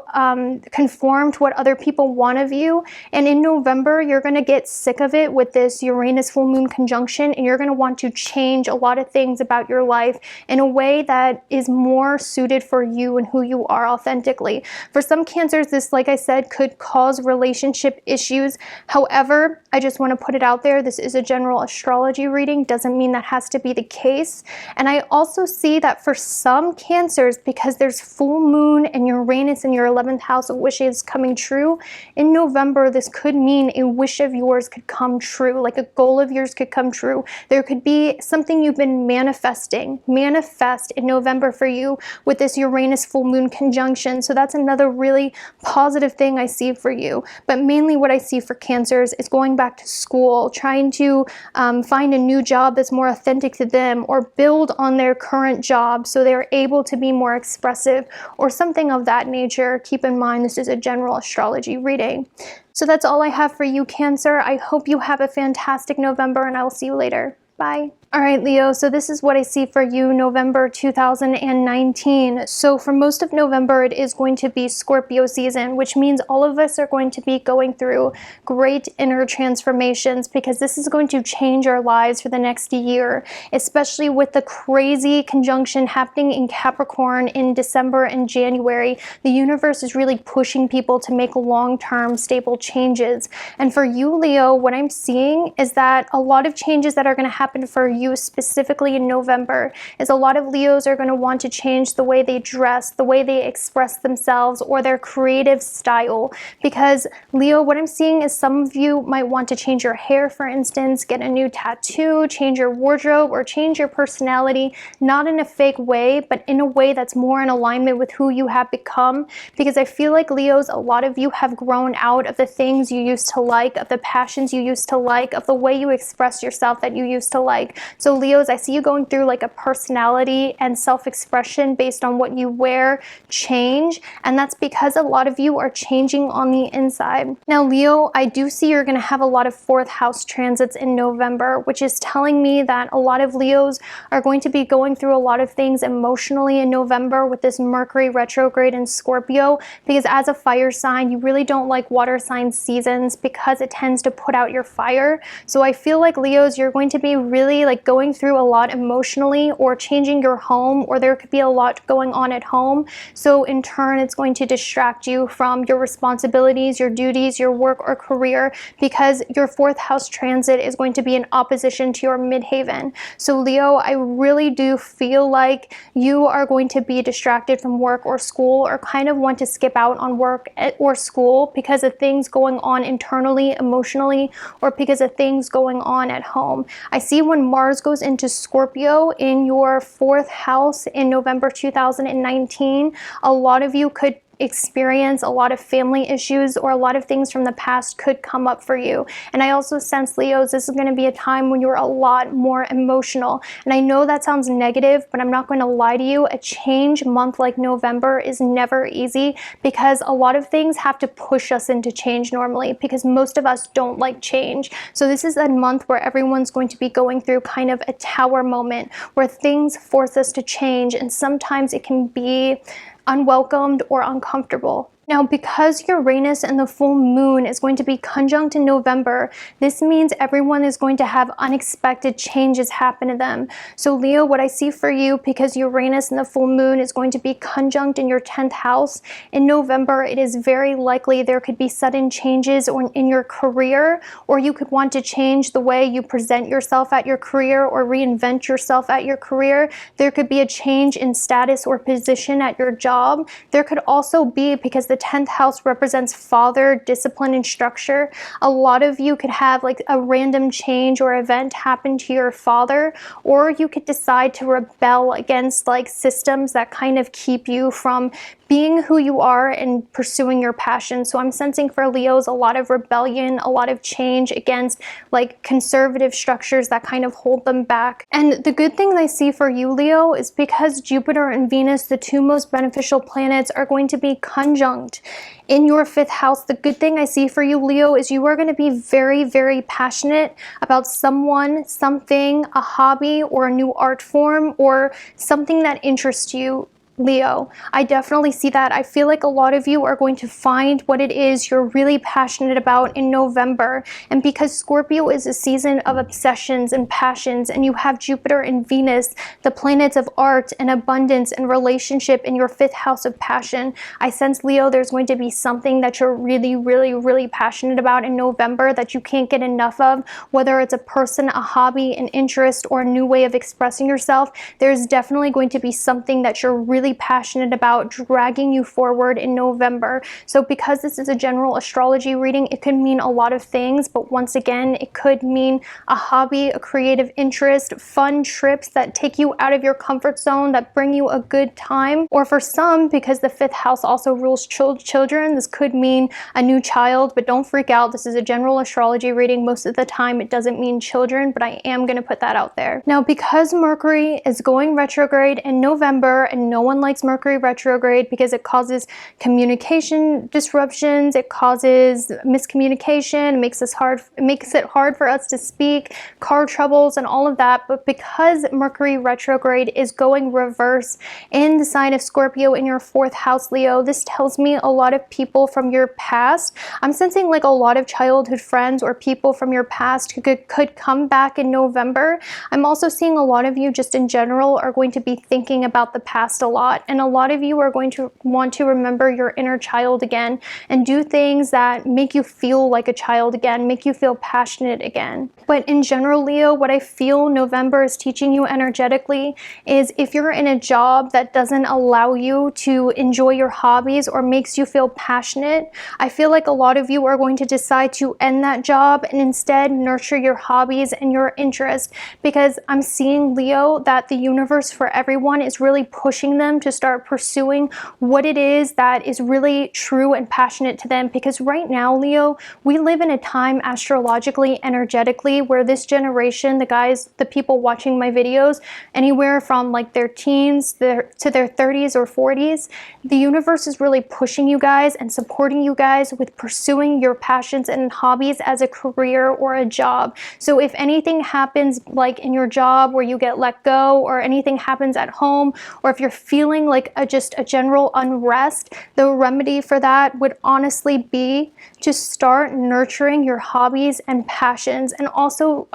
conform to what other people want of you. And in November, you're going to get sick of it with this Uranus full moon conjunction, and you're going to want to change a lot of things about your life in a way that is more suited for you and who you are authentically. For some Cancers, this, like I said, could cause relationship issues. However, I just want to put it out there, this is a general astrology reading, doesn't mean that has to be the case. And I also see that for some Cancers, because there's full moon and Uranus in your 11th house of wishes coming true, in November, this could mean a wish of yours could come true, like a goal of yours could come true. There could be something you've been manifest in November for you with this Uranus full moon conjunction. So that's another really positive thing I see for you. But mainly what I see for Cancers is going back to school, trying to find a new job that's more authentic to them or build on their current job so they're able to be more expressive or something of that nature. Keep in mind, this is a general astrology reading. So that's all I have for you, Cancer. I hope you have a fantastic November, and I will see you later. Bye. All right, Leo, so this is what I see for you November 2019. So for most of November, it is going to be Scorpio season, which means all of us are going to be going through great inner transformations, because this is going to change our lives for the next year, especially with the crazy conjunction happening in Capricorn in December and January. The universe is really pushing people to make long-term stable changes. And for you, Leo, what I'm seeing is that a lot of changes that are going to happen for you specifically in November is a lot of Leos are going to want to change the way they dress, the way they express themselves, or their creative style. Because Leo, what I'm seeing is some of you might want to change your hair, for instance, get a new tattoo, change your wardrobe, or change your personality, not in a fake way, but in a way that's more in alignment with who you have become. Because I feel like Leos, a lot of you have grown out of the things you used to like, of the passions you used to like, of the way you express yourself that you used to like. So Leos, I see you going through like a personality and self-expression based on what you wear change, and that's because a lot of you are changing on the inside. Now Leo, I do see you're going to have a lot of 4th house transits in November, which is telling me that a lot of Leos are going to be going through a lot of things emotionally in November with this Mercury retrograde in Scorpio, because as a fire sign, you really don't like water sign seasons because it tends to put out your fire. So I feel like Leos, you're going to be really like going through a lot emotionally, or changing your home, or there could be a lot going on at home. So in turn, it's going to distract you from your responsibilities, your duties, your work or career, because your 4th house transit is going to be in opposition to your midheaven. So Leo, I really do feel like you are going to be distracted from work or school, or kind of want to skip out on work or school because of things going on internally, emotionally, or because of things going on at home. I see when Mars goes into Scorpio in your 4th house in November 2019, a lot of you could experience a lot of family issues, or a lot of things from the past could come up for you. And I also sense, Leos, this is going to be a time when you're a lot more emotional. And I know that sounds negative, but I'm not going to lie to you. A change month like November is never easy, because a lot of things have to push us into change normally, because most of us don't like change. So this is a month where everyone's going to be going through kind of a tower moment where things force us to change, and sometimes it can be unwelcomed or uncomfortable. Now, because Uranus and the full moon is going to be conjunct in November, this means everyone is going to have unexpected changes happen to them. So Leo, what I see for you, because Uranus and the full moon is going to be conjunct in your 10th house in November, it is very likely there could be sudden changes in your career, or you could want to change the way you present yourself at your career or reinvent yourself at your career. There could be a change in status or position at your job. There could also be, because the 10th house represents father, discipline, and structure, a lot of you could have like a random change or event happen to your father, or you could decide to rebel against like systems that kind of keep you from being who you are and pursuing your passion. So I'm sensing for Leos a lot of rebellion, a lot of change against like conservative structures that kind of hold them back. And the good thing I see for you, Leo, is because Jupiter and Venus, the two most beneficial planets, are going to be conjunct in your 5th house. The good thing I see for you, Leo, is you are going to be very, very passionate about someone, something, a hobby, or a new art form, or something that interests you, Leo. I definitely see that. I feel like a lot of you are going to find what it is you're really passionate about in November. And because Scorpio is a season of obsessions and passions, and you have Jupiter and Venus, the planets of art and abundance and relationship, in your 5th house of passion, I sense, Leo, there's going to be something that you're really, really, really passionate about in November that you can't get enough of, whether it's a person, a hobby, an interest, or a new way of expressing yourself. There's definitely going to be something that you're really passionate about dragging you forward in November. So because this is a general astrology reading, it could mean a lot of things, but once again, it could mean a hobby, a creative interest, fun trips that take you out of your comfort zone, that bring you a good time. Or for some, because the 5th house also rules children, this could mean a new child, but don't freak out. This is a general astrology reading. Most of the time it doesn't mean children, but I am going to put that out there. Now, because Mercury is going retrograde in November, and no one likes Mercury retrograde because it causes communication disruptions, it causes miscommunication, it makes it hard for us to speak, car troubles, and all of that. But because Mercury retrograde is going reverse in the sign of Scorpio in your 4th house, Leo, this tells me a lot of people from your past, I'm sensing like a lot of childhood friends or people from your past who could come back in November. I'm also seeing a lot of you just in general are going to be thinking about the past a lot, and a lot of you are going to want to remember your inner child again and do things that make you feel like a child again, make you feel passionate again. But in general, Leo, what I feel November is teaching you energetically is if you're in a job that doesn't allow you to enjoy your hobbies or makes you feel passionate, I feel like a lot of you are going to decide to end that job and instead nurture your hobbies and your interests, because I'm seeing, Leo, that the universe for everyone is really pushing them to start pursuing what it is that is really true and passionate to them. Because right now, Leo, we live in a time astrologically, energetically, where this generation, the people watching my videos, anywhere from like their teens to their 30s or 40s, the universe is really pushing you guys and supporting you guys with pursuing your passions and hobbies as a career or a job. So if anything happens like in your job where you get let go, or anything happens at home, or if you're feeling like just a general unrest, the remedy for that would honestly be to start nurturing your hobbies and passions. And also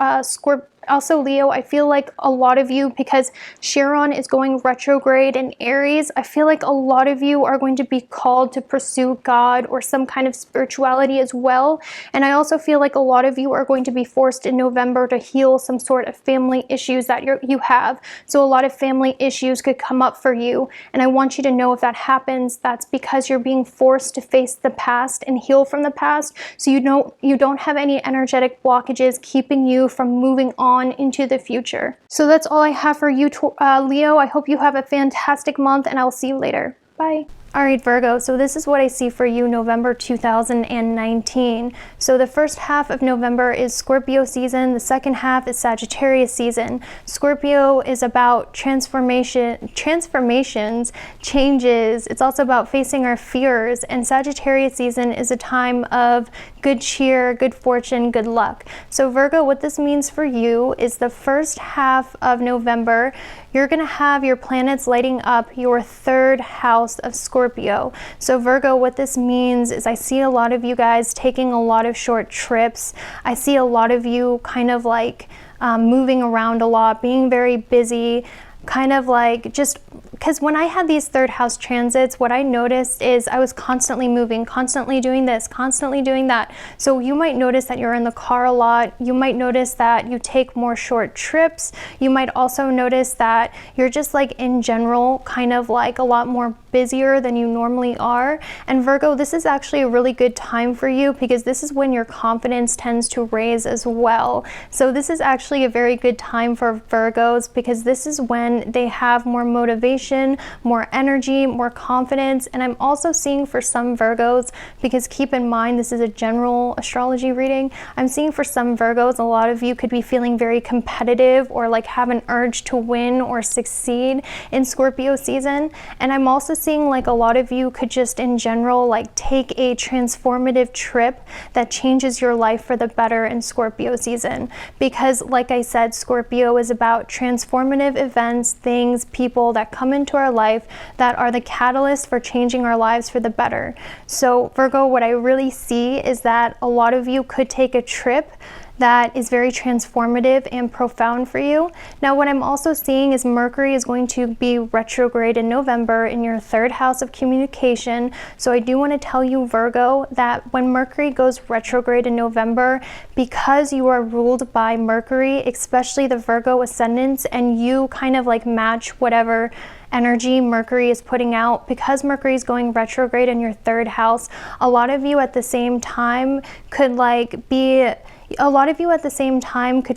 Leo, I feel like a lot of you, because Chiron is going retrograde in Aries, I feel like a lot of you are going to be called to pursue God or some kind of spirituality as well. And I also feel like a lot of you are going to be forced in November to heal some sort of family issues that you have. So a lot of family issues could come up for you. And I want you to know if that happens, that's because you're being forced to face the past and heal from the past. So you don't have any energetic blockages keeping you from moving on into the future. So that's all I have for you, Leo. I hope you have a fantastic month, and I'll see you later. Bye. All right, Virgo, so this is what I see for you November 2019. So the first half of November is Scorpio season. The second half is Sagittarius season. Scorpio is about transformations, changes. It's also about facing our fears. And Sagittarius season is a time of good cheer, good fortune, good luck. So Virgo, what this means for you is the first half of November, you're going to have your planets lighting up your third house of Scorpio. So Virgo, what this means is I see a lot of you guys taking a lot of short trips. I see a lot of you kind of like moving around a lot, being very busy, kind of like just because when I had these third house transits, what I noticed is I was constantly moving, constantly doing this, constantly doing that. So you might notice that you're in the car a lot. You might notice that you take more short trips. You might also notice that you're just like in general kind of like a lot more busier than you normally are. And Virgo, this is actually a really good time for you because this is when your confidence tends to raise as well. So this is actually a very good time for Virgos because this is when they have more motivation, more energy, more confidence. And I'm also seeing for some Virgos, because keep in mind this is a general astrology reading, I'm seeing for some Virgos a lot of you could be feeling very competitive or like have an urge to win or succeed in Scorpio season. And I'm also seeing like a lot of you could just in general like take a transformative trip that changes your life for the better in Scorpio season, because like I said, Scorpio is about transformative events, things, people that come into our life that are the catalyst for changing our lives for the better. So Virgo, what I really see is that a lot of you could take a trip that is very transformative and profound for you. Now, what I'm also seeing is Mercury is going to be retrograde in November in your third house of communication. So I do want to tell you, Virgo, that when Mercury goes retrograde in November, because you are ruled by Mercury, especially the Virgo ascendants, and you kind of like match whatever energy Mercury is putting out, because Mercury is going retrograde in your third house, a lot of you at the same time could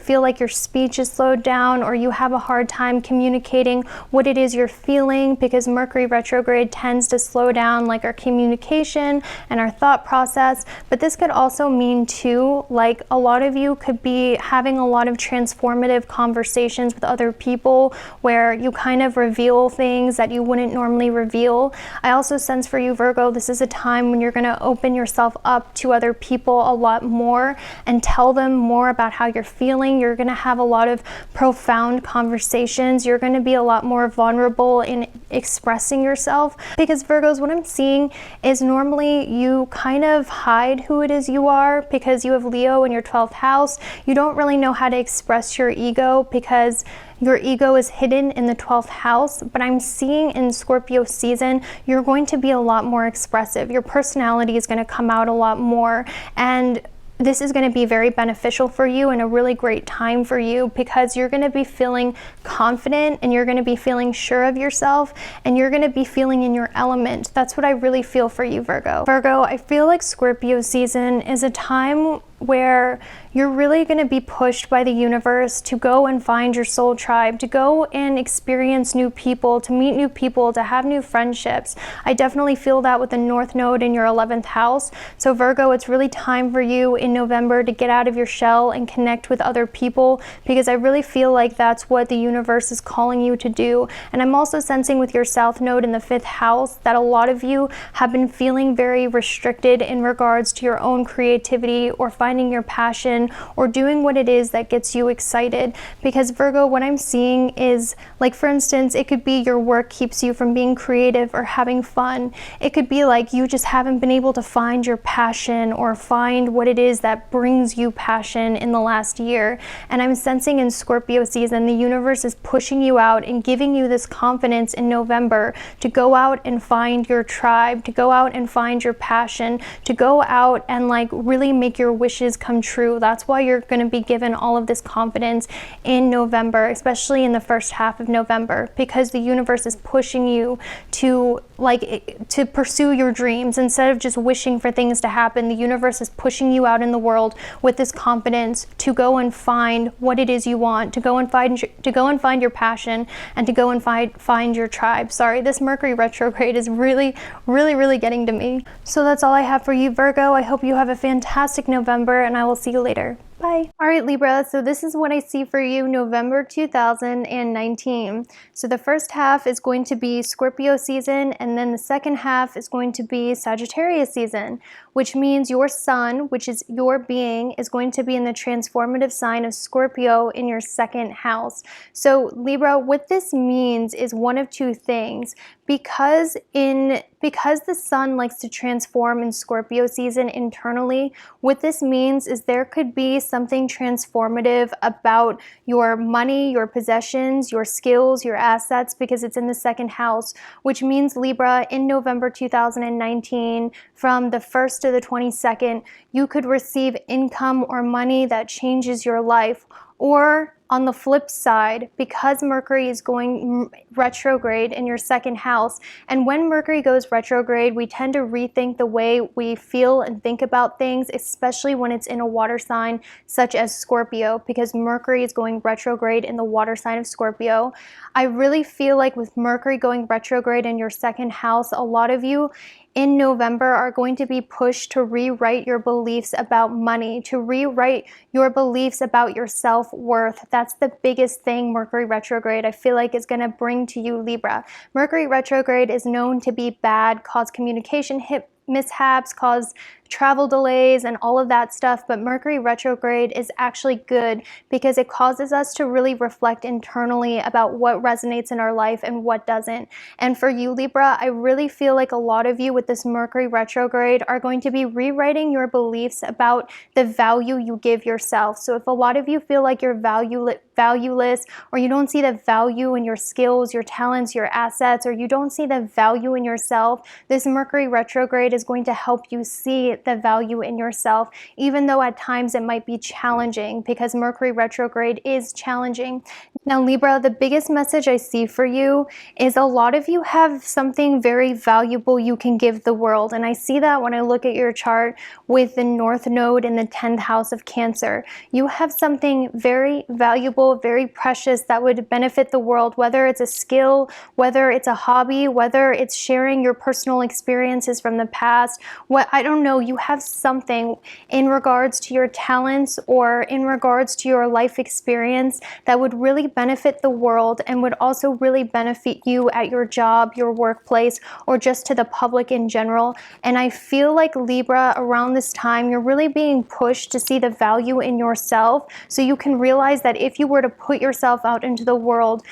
feel like your speech is slowed down, or you have a hard time communicating what it is you're feeling, because Mercury retrograde tends to slow down like our communication and our thought process. But this could also mean too, like a lot of you could be having a lot of transformative conversations with other people where you kind of reveal things that you wouldn't normally reveal. I also sense for you, Virgo, this is a time when you're going to open yourself up to other people a lot more and tell them more about how you're feeling. You're going to have a lot of profound conversations. You're going to be a lot more vulnerable in expressing yourself, because Virgos, what I'm seeing is normally you kind of hide who it is you are because you have Leo in your 12th house. You don't really know how to express your ego because your ego is hidden in the 12th house. But I'm seeing in Scorpio season, you're going to be a lot more expressive. Your personality is going to come out a lot more, and this is going to be very beneficial for you and a really great time for you, because you're going to be feeling confident and you're going to be feeling sure of yourself and you're going to be feeling in your element. That's what I really feel for you, Virgo. Virgo, I feel like Scorpio season is a time where you're really going to be pushed by the universe to go and find your soul tribe, to go and experience new people, to meet new people, to have new friendships. I definitely feel that with the North Node in your 11th house. So Virgo, it's really time for you in November to get out of your shell and connect with other people, because I really feel like that's what the universe is calling you to do. And I'm also sensing with your South Node in the 5th house that a lot of you have been feeling very restricted in regards to your own creativity or finding your passion or doing what it is that gets you excited. Because Virgo, what I'm seeing is, like, for instance, it could be your work keeps you from being creative or having fun. It could be like you just haven't been able to find your passion or find what it is that brings you passion in the last year. And I'm sensing in Scorpio season, the universe is pushing you out and giving you this confidence in November to go out and find your tribe, to go out and find your passion, to go out and like really make your wishes come true. That's why you're going to be given all of this confidence in November, especially in the first half of November, because the universe is pushing you to pursue your dreams. Instead of just wishing for things to happen, the universe is pushing you out in the world with this confidence to go and find what it is you want, to go and find your passion, and to go and find your tribe. Sorry, this Mercury retrograde is really getting to me. So that's all I have for you, Virgo. I hope you have a fantastic November, and I will see you later. Bye. Bye. All right, Libra, so this is what I see for you November 2019. So the first half is going to be Scorpio season, and then the second half is going to be Sagittarius season, which means your sun, which is your being, is going to be in the transformative sign of Scorpio in your second house. So Libra, what this means is one of two things. Because the sun likes to transform in Scorpio season internally, what this means is there could be something transformative about your money, your possessions, your skills, your assets, because it's in the second house, which means Libra, in November 2019, from the 1st to the 22nd, you could receive income or money that changes your life. Or on the flip side, because Mercury is going retrograde in your second house, and when Mercury goes retrograde, we tend to rethink the way we feel and think about things, especially when it's in a water sign such as Scorpio, because Mercury is going retrograde in the water sign of Scorpio. I really feel like with Mercury going retrograde in your second house, a lot of you in November are going to be pushed to rewrite your beliefs about money, to rewrite your beliefs about your self-worth. That's the biggest thing Mercury retrograde I feel like is going to bring to you, Libra. Mercury retrograde is known to be bad, cause communication mishaps, cause travel delays and all of that stuff, but Mercury retrograde is actually good because it causes us to really reflect internally about what resonates in our life and what doesn't. And for you, Libra, I really feel like a lot of you with this Mercury retrograde are going to be rewriting your beliefs about the value you give yourself. So if a lot of you feel like you're valueless, or you don't see the value in your skills, your talents, your assets, or you don't see the value in yourself, this Mercury retrograde is going to help you see the value in yourself, even though at times it might be challenging, because Mercury retrograde is challenging. Now, Libra, the biggest message I see for you is a lot of you have something very valuable you can give the world. And I see that when I look at your chart with the North Node in the 10th house of Cancer. You have something very valuable, very precious that would benefit the world, whether it's a skill, whether it's a hobby, whether it's sharing your personal experiences from the past. I don't know, you have something in regards to your talents or in regards to your life experience that would really benefit the world and would also really benefit you at your job, your workplace, or just to the public in general. And I feel like, Libra, around this time, you're really being pushed to see the value in yourself, so you can realize that if you were to put yourself out into the world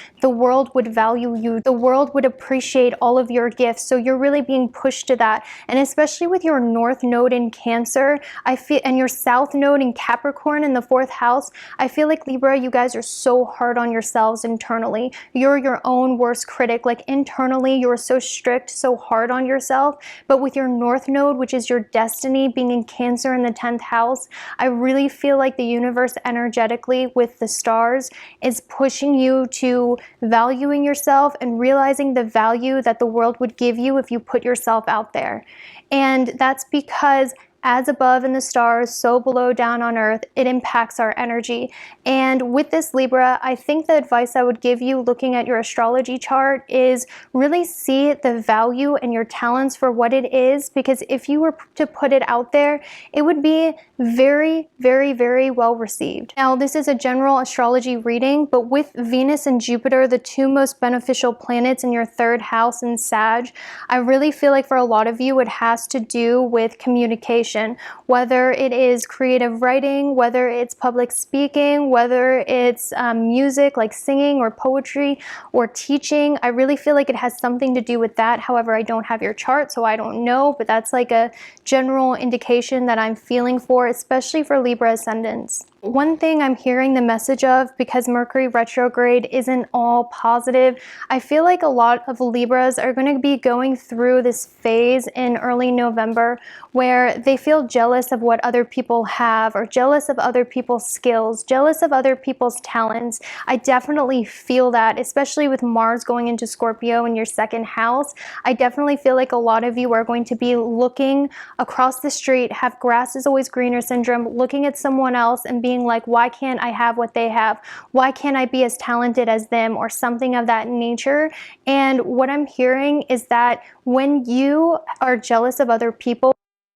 would value you. The world would appreciate all of your gifts. So you're really being pushed to that. And especially with your North Node in Cancer, and your South Node in Capricorn in the 4th house, I feel like, Libra, you guys are so hard on yourselves internally. You're your own worst critic. Like, internally, you're so strict, so hard on yourself. But with your North Node, which is your destiny, being in Cancer in the 10th house, I really feel like the universe energetically with the stars is pushing you to valuing yourself and realizing the value that the world would give you if you put yourself out there. And that's because as above in the stars, so below down on earth, it impacts our energy. And with this, Libra, I think the advice I would give you looking at your astrology chart is really see the value and your talents for what it is, because if you were to put it out there, it would be very, very, very well received. Now, this is a general astrology reading, but with Venus and Jupiter, the two most beneficial planets in your 3rd house in Sag, I really feel like for a lot of you, it has to do with communication. Whether it is creative writing, whether it's public speaking, whether it's music like singing or poetry or teaching, I really feel like it has something to do with that. However, I don't have your chart, so I don't know, but that's like a general indication that I'm feeling for, especially for Libra ascendants. One thing I'm hearing the message of, because Mercury retrograde isn't all positive, I feel like a lot of Libras are going to be going through this phase in early November where they feel jealous of what other people have, or jealous of other people's skills, jealous of other people's talents. I definitely feel that, especially with Mars going into Scorpio in your 2nd house. I definitely feel like a lot of you are going to be looking across the street, have grass is always greener syndrome, looking at someone else and being like, why can't I have what they have? Why can't I be as talented as them, or something of that nature? And what I'm hearing is that when you are jealous of other people,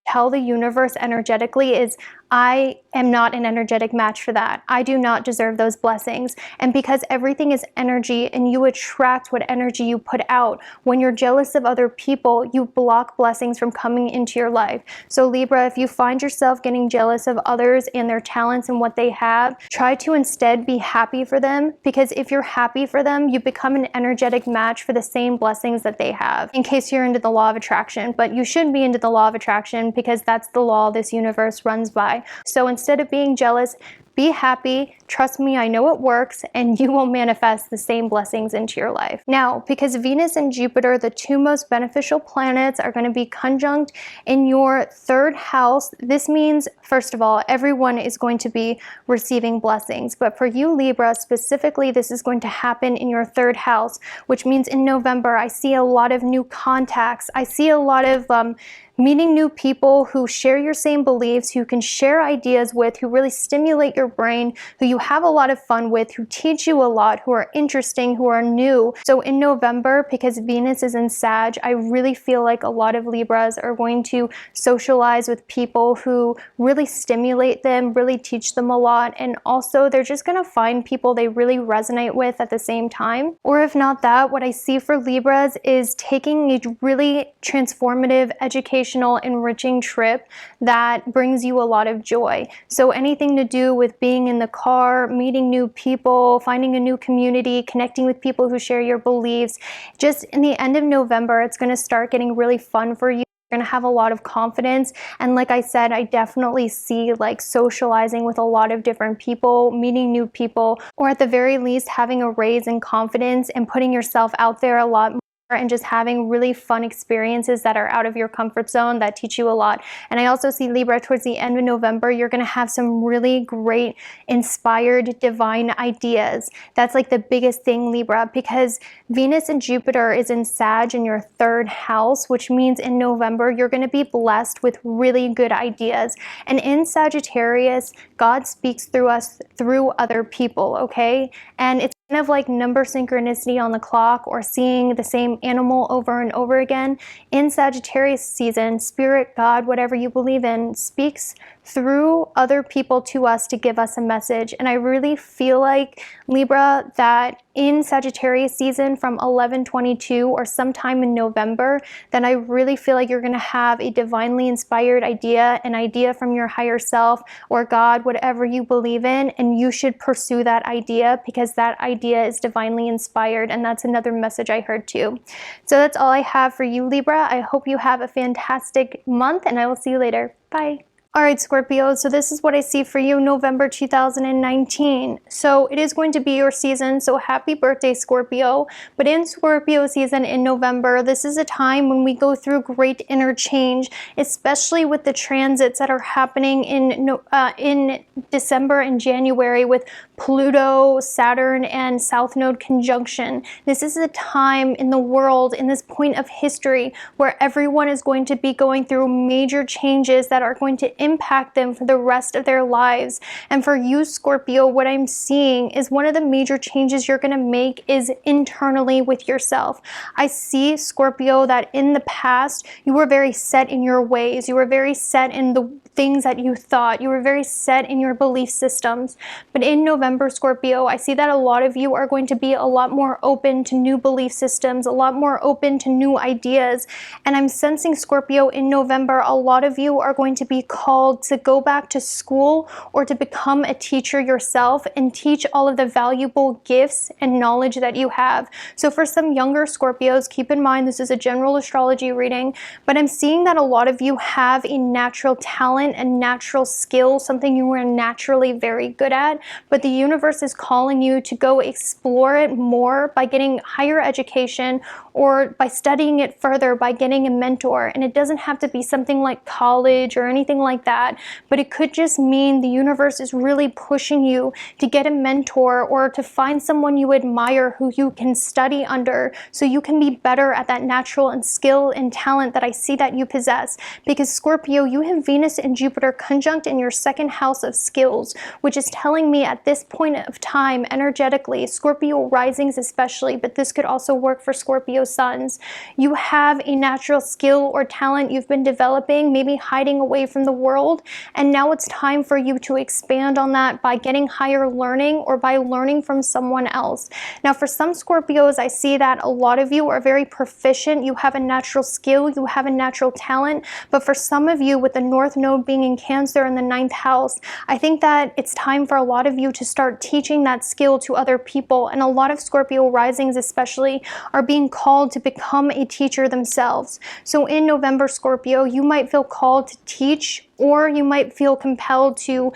tell the universe energetically is, I am not an energetic match for that. I do not deserve those blessings. And because everything is energy and you attract what energy you put out, when you're jealous of other people, you block blessings from coming into your life. So Libra, if you find yourself getting jealous of others and their talents and what they have, try to instead be happy for them, because if you're happy for them, you become an energetic match for the same blessings that they have, in case you're into the law of attraction. But you shouldn't be into the law of attraction, because that's the law this universe runs by. So instead of being jealous, be happy, trust me, I know it works, and you will manifest the same blessings into your life. Now, because Venus and Jupiter, the two most beneficial planets, are going to be conjunct in your third house, this means, first of all, everyone is going to be receiving blessings. But for you, Libra, specifically, this is going to happen in your third house, which means in November, I see a lot of new contacts. I see a lot of meeting new people who share your same beliefs, who can share ideas with, who really stimulate your brain, who you have a lot of fun with, who teach you a lot, who are interesting, who are new. So in November, because Venus is in Sag, I really feel like a lot of Libras are going to socialize with people who really stimulate them, really teach them a lot, and also they're just going to find people they really resonate with at the same time. Or if not that, what I see for Libras is taking a really transformative education, enriching trip that brings you a lot of joy. So anything to do with being in the car, meeting new people, finding a new community, connecting with people who share your beliefs. Just in the end of November, it's going to start getting really fun for you. You're going to have a lot of confidence. And like I said, I definitely see like socializing with a lot of different people, meeting new people, or at the very least having a raise in confidence and putting yourself out there a lot more, and just having really fun experiences that are out of your comfort zone that teach you a lot. And I also see, Libra, towards the end of November, you're going to have some really great inspired divine ideas. That's like the biggest thing, Libra, because Venus and Jupiter is in Sag in your third house, which means in November you're going to be blessed with really good ideas. And in Sagittarius, God speaks through us through other people, okay? And it's kind of like number synchronicity on the clock, or seeing the same animal over and over again. In Sagittarius season, Spirit, God, whatever you believe in, speaks through other people to us to give us a message. And I really feel like, Libra, that in Sagittarius season from 11/22 or sometime in November, then I really feel like you're going to have a divinely inspired idea, an idea from your higher self or God, whatever you believe in, and you should pursue that idea, because that idea is divinely inspired. And that's another message I heard too. So that's all I have for you, Libra. I hope you have a fantastic month, and I will see you later. Bye. All right, Scorpio, so this is what I see for you November 2019. So it is going to be your season, so happy birthday, Scorpio. But in Scorpio season in November, this is a time when we go through great inner change, especially with the transits that are happening in December and January with Pluto, Saturn, and South Node conjunction. This is a time in the world, in this point of history, where everyone is going to be going through major changes that are going to impact them for the rest of their lives. And for you, Scorpio, what I'm seeing is one of the major changes you're going to make is internally with yourself. I see, Scorpio, that in the past, you were very set in your ways. You were very set in the things that you thought. You were very set in your belief systems. But in November, Scorpio, I see that a lot of you are going to be a lot more open to new belief systems, a lot more open to new ideas. And I'm sensing, Scorpio, in November, a lot of you are going to be called to go back to school or to become a teacher yourself and teach all of the valuable gifts and knowledge that you have. So for some younger Scorpios, keep in mind this is a general astrology reading, but I'm seeing that a lot of you have a natural talent, a natural skill, something you were naturally very good at, but the universe is calling you to go explore it more by getting higher education or by studying it further, by getting a mentor. And it doesn't have to be something like college or anything like that, but it could just mean the universe is really pushing you to get a mentor or to find someone you admire who you can study under, so you can be better at that natural and skill and talent that I see that you possess. Because Scorpio, you have Venus and Jupiter conjunct in your second house of skills, which is telling me at this point of time, energetically, Scorpio risings especially, but this could also work for Scorpio suns. You have a natural skill or talent you've been developing, maybe hiding away from the world, and now it's time for you to expand on that by getting higher learning or by learning from someone else. Now, for some Scorpios, I see that a lot of you are very proficient. You have a natural skill, you have a natural talent, but for some of you, with the North Node being in Cancer in the 9th house, I think that it's time for a lot of you to start teaching that skill to other people, and a lot of Scorpio risings especially are being called to become a teacher themselves. So in November, Scorpio, you might feel called to teach, or you might feel compelled to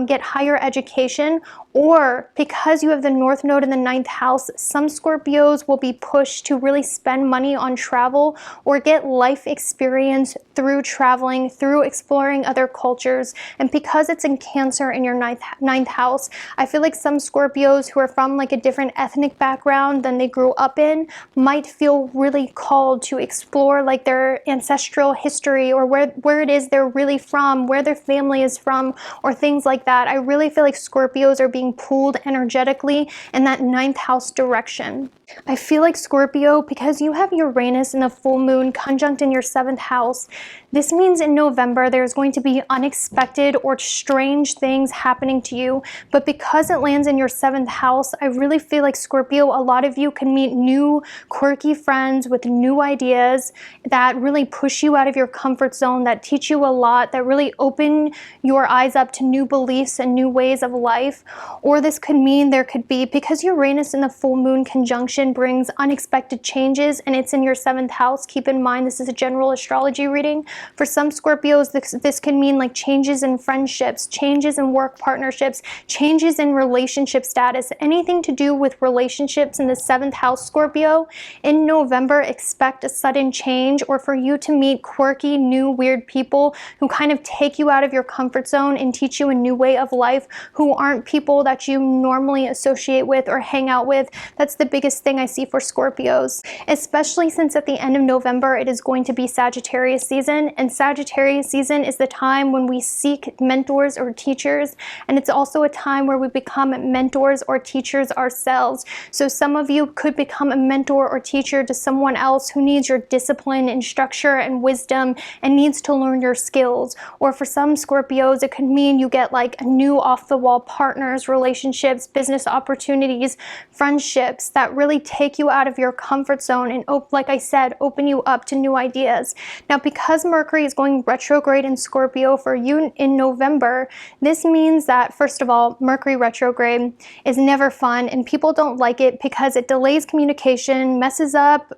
get higher education, or because you have the North Node in the 9th house, some Scorpios will be pushed to really spend money on travel or get life experience through traveling, through exploring other cultures. And because it's in Cancer in your ninth house, I feel like some Scorpios who are from like a different ethnic background than they grew up in might feel really called to explore like their ancestral history, or where it is they're really from, where their family is from, or things like that. I really feel like Scorpios are being pulled energetically in that 9th house direction. I feel like Scorpio, because you have Uranus and the full moon conjunct in your 7th house, this means in November there's going to be unexpected or strange things happening to you. But because it lands in your 7th house, I really feel like Scorpio, a lot of you can meet new quirky friends with new ideas that really push you out of your comfort zone, that teach you a lot, that really open your eyes up to new beliefs and new ways of life. Or this could mean there could be, because Uranus in the full moon conjunction brings unexpected changes and it's in your 7th house. Keep in mind, this is a general astrology reading. For some Scorpios, this can mean like changes in friendships, changes in work partnerships, changes in relationship status, anything to do with relationships in the 7th house, Scorpio. In November, expect a sudden change, or for you to meet quirky, new, weird people who kind of take you out of your comfort zone and teach you a new way of life, who aren't people that you normally associate with or hang out with. That's the biggest thing I see for Scorpios, especially since at the end of November it is going to be Sagittarius season, and Sagittarius season is the time when we seek mentors or teachers, and it's also a time where we become mentors or teachers ourselves. So some of you could become a mentor or teacher to someone else who needs your discipline and structure and wisdom and needs to learn your skills. Or for some Scorpios, it could mean you get like a new off-the-wall partners, relationships, business opportunities, friendships that really take you out of your comfort zone and, like I said, open you up to new ideas. Now, because Mercury is going retrograde in Scorpio for you in November, this means that, first of all, Mercury retrograde is never fun, and people don't like it because it delays communication, messes up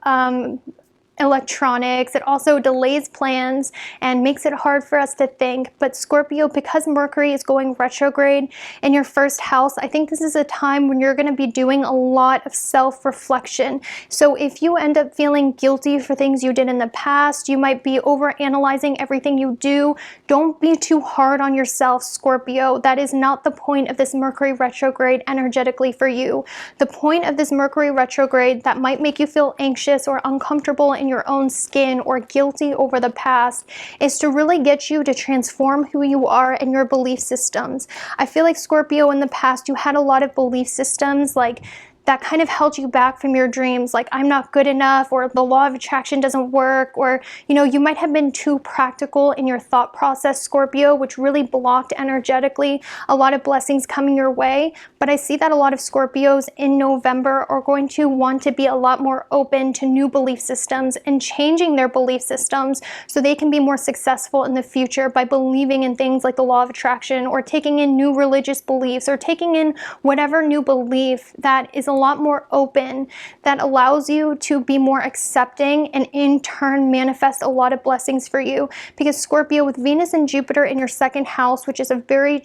electronics. It also delays plans and makes it hard for us to think. But Scorpio, because Mercury is going retrograde in your 1st house, I think this is a time when you're going to be doing a lot of self-reflection. So if you end up feeling guilty for things you did in the past, you might be over-analyzing everything you do. Don't be too hard on yourself, Scorpio. That is not the point of this Mercury retrograde energetically for you. The point of this Mercury retrograde that might make you feel anxious or uncomfortable in your own skin or guilty over the past is to really get you to transform who you are and your belief systems. I feel like Scorpio, in the past, you had a lot of belief systems like that kind of held you back from your dreams, like I'm not good enough, or the law of attraction doesn't work, or you might have been too practical in your thought process, Scorpio, which really blocked energetically a lot of blessings coming your way. But I see that a lot of Scorpios in November are going to want to be a lot more open to new belief systems and changing their belief systems so they can be more successful in the future by believing in things like the law of attraction, or taking in new religious beliefs, or taking in whatever new belief that is a lot more open, that allows you to be more accepting and in turn manifest a lot of blessings for you. Because Scorpio, with Venus and Jupiter in your 2nd house, which is a very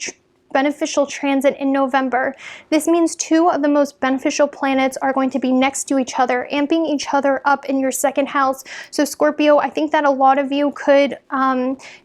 beneficial transit in November, this means 2 of the most beneficial planets are going to be next to each other, amping each other up in your 2nd house. So Scorpio, I think that a lot of you could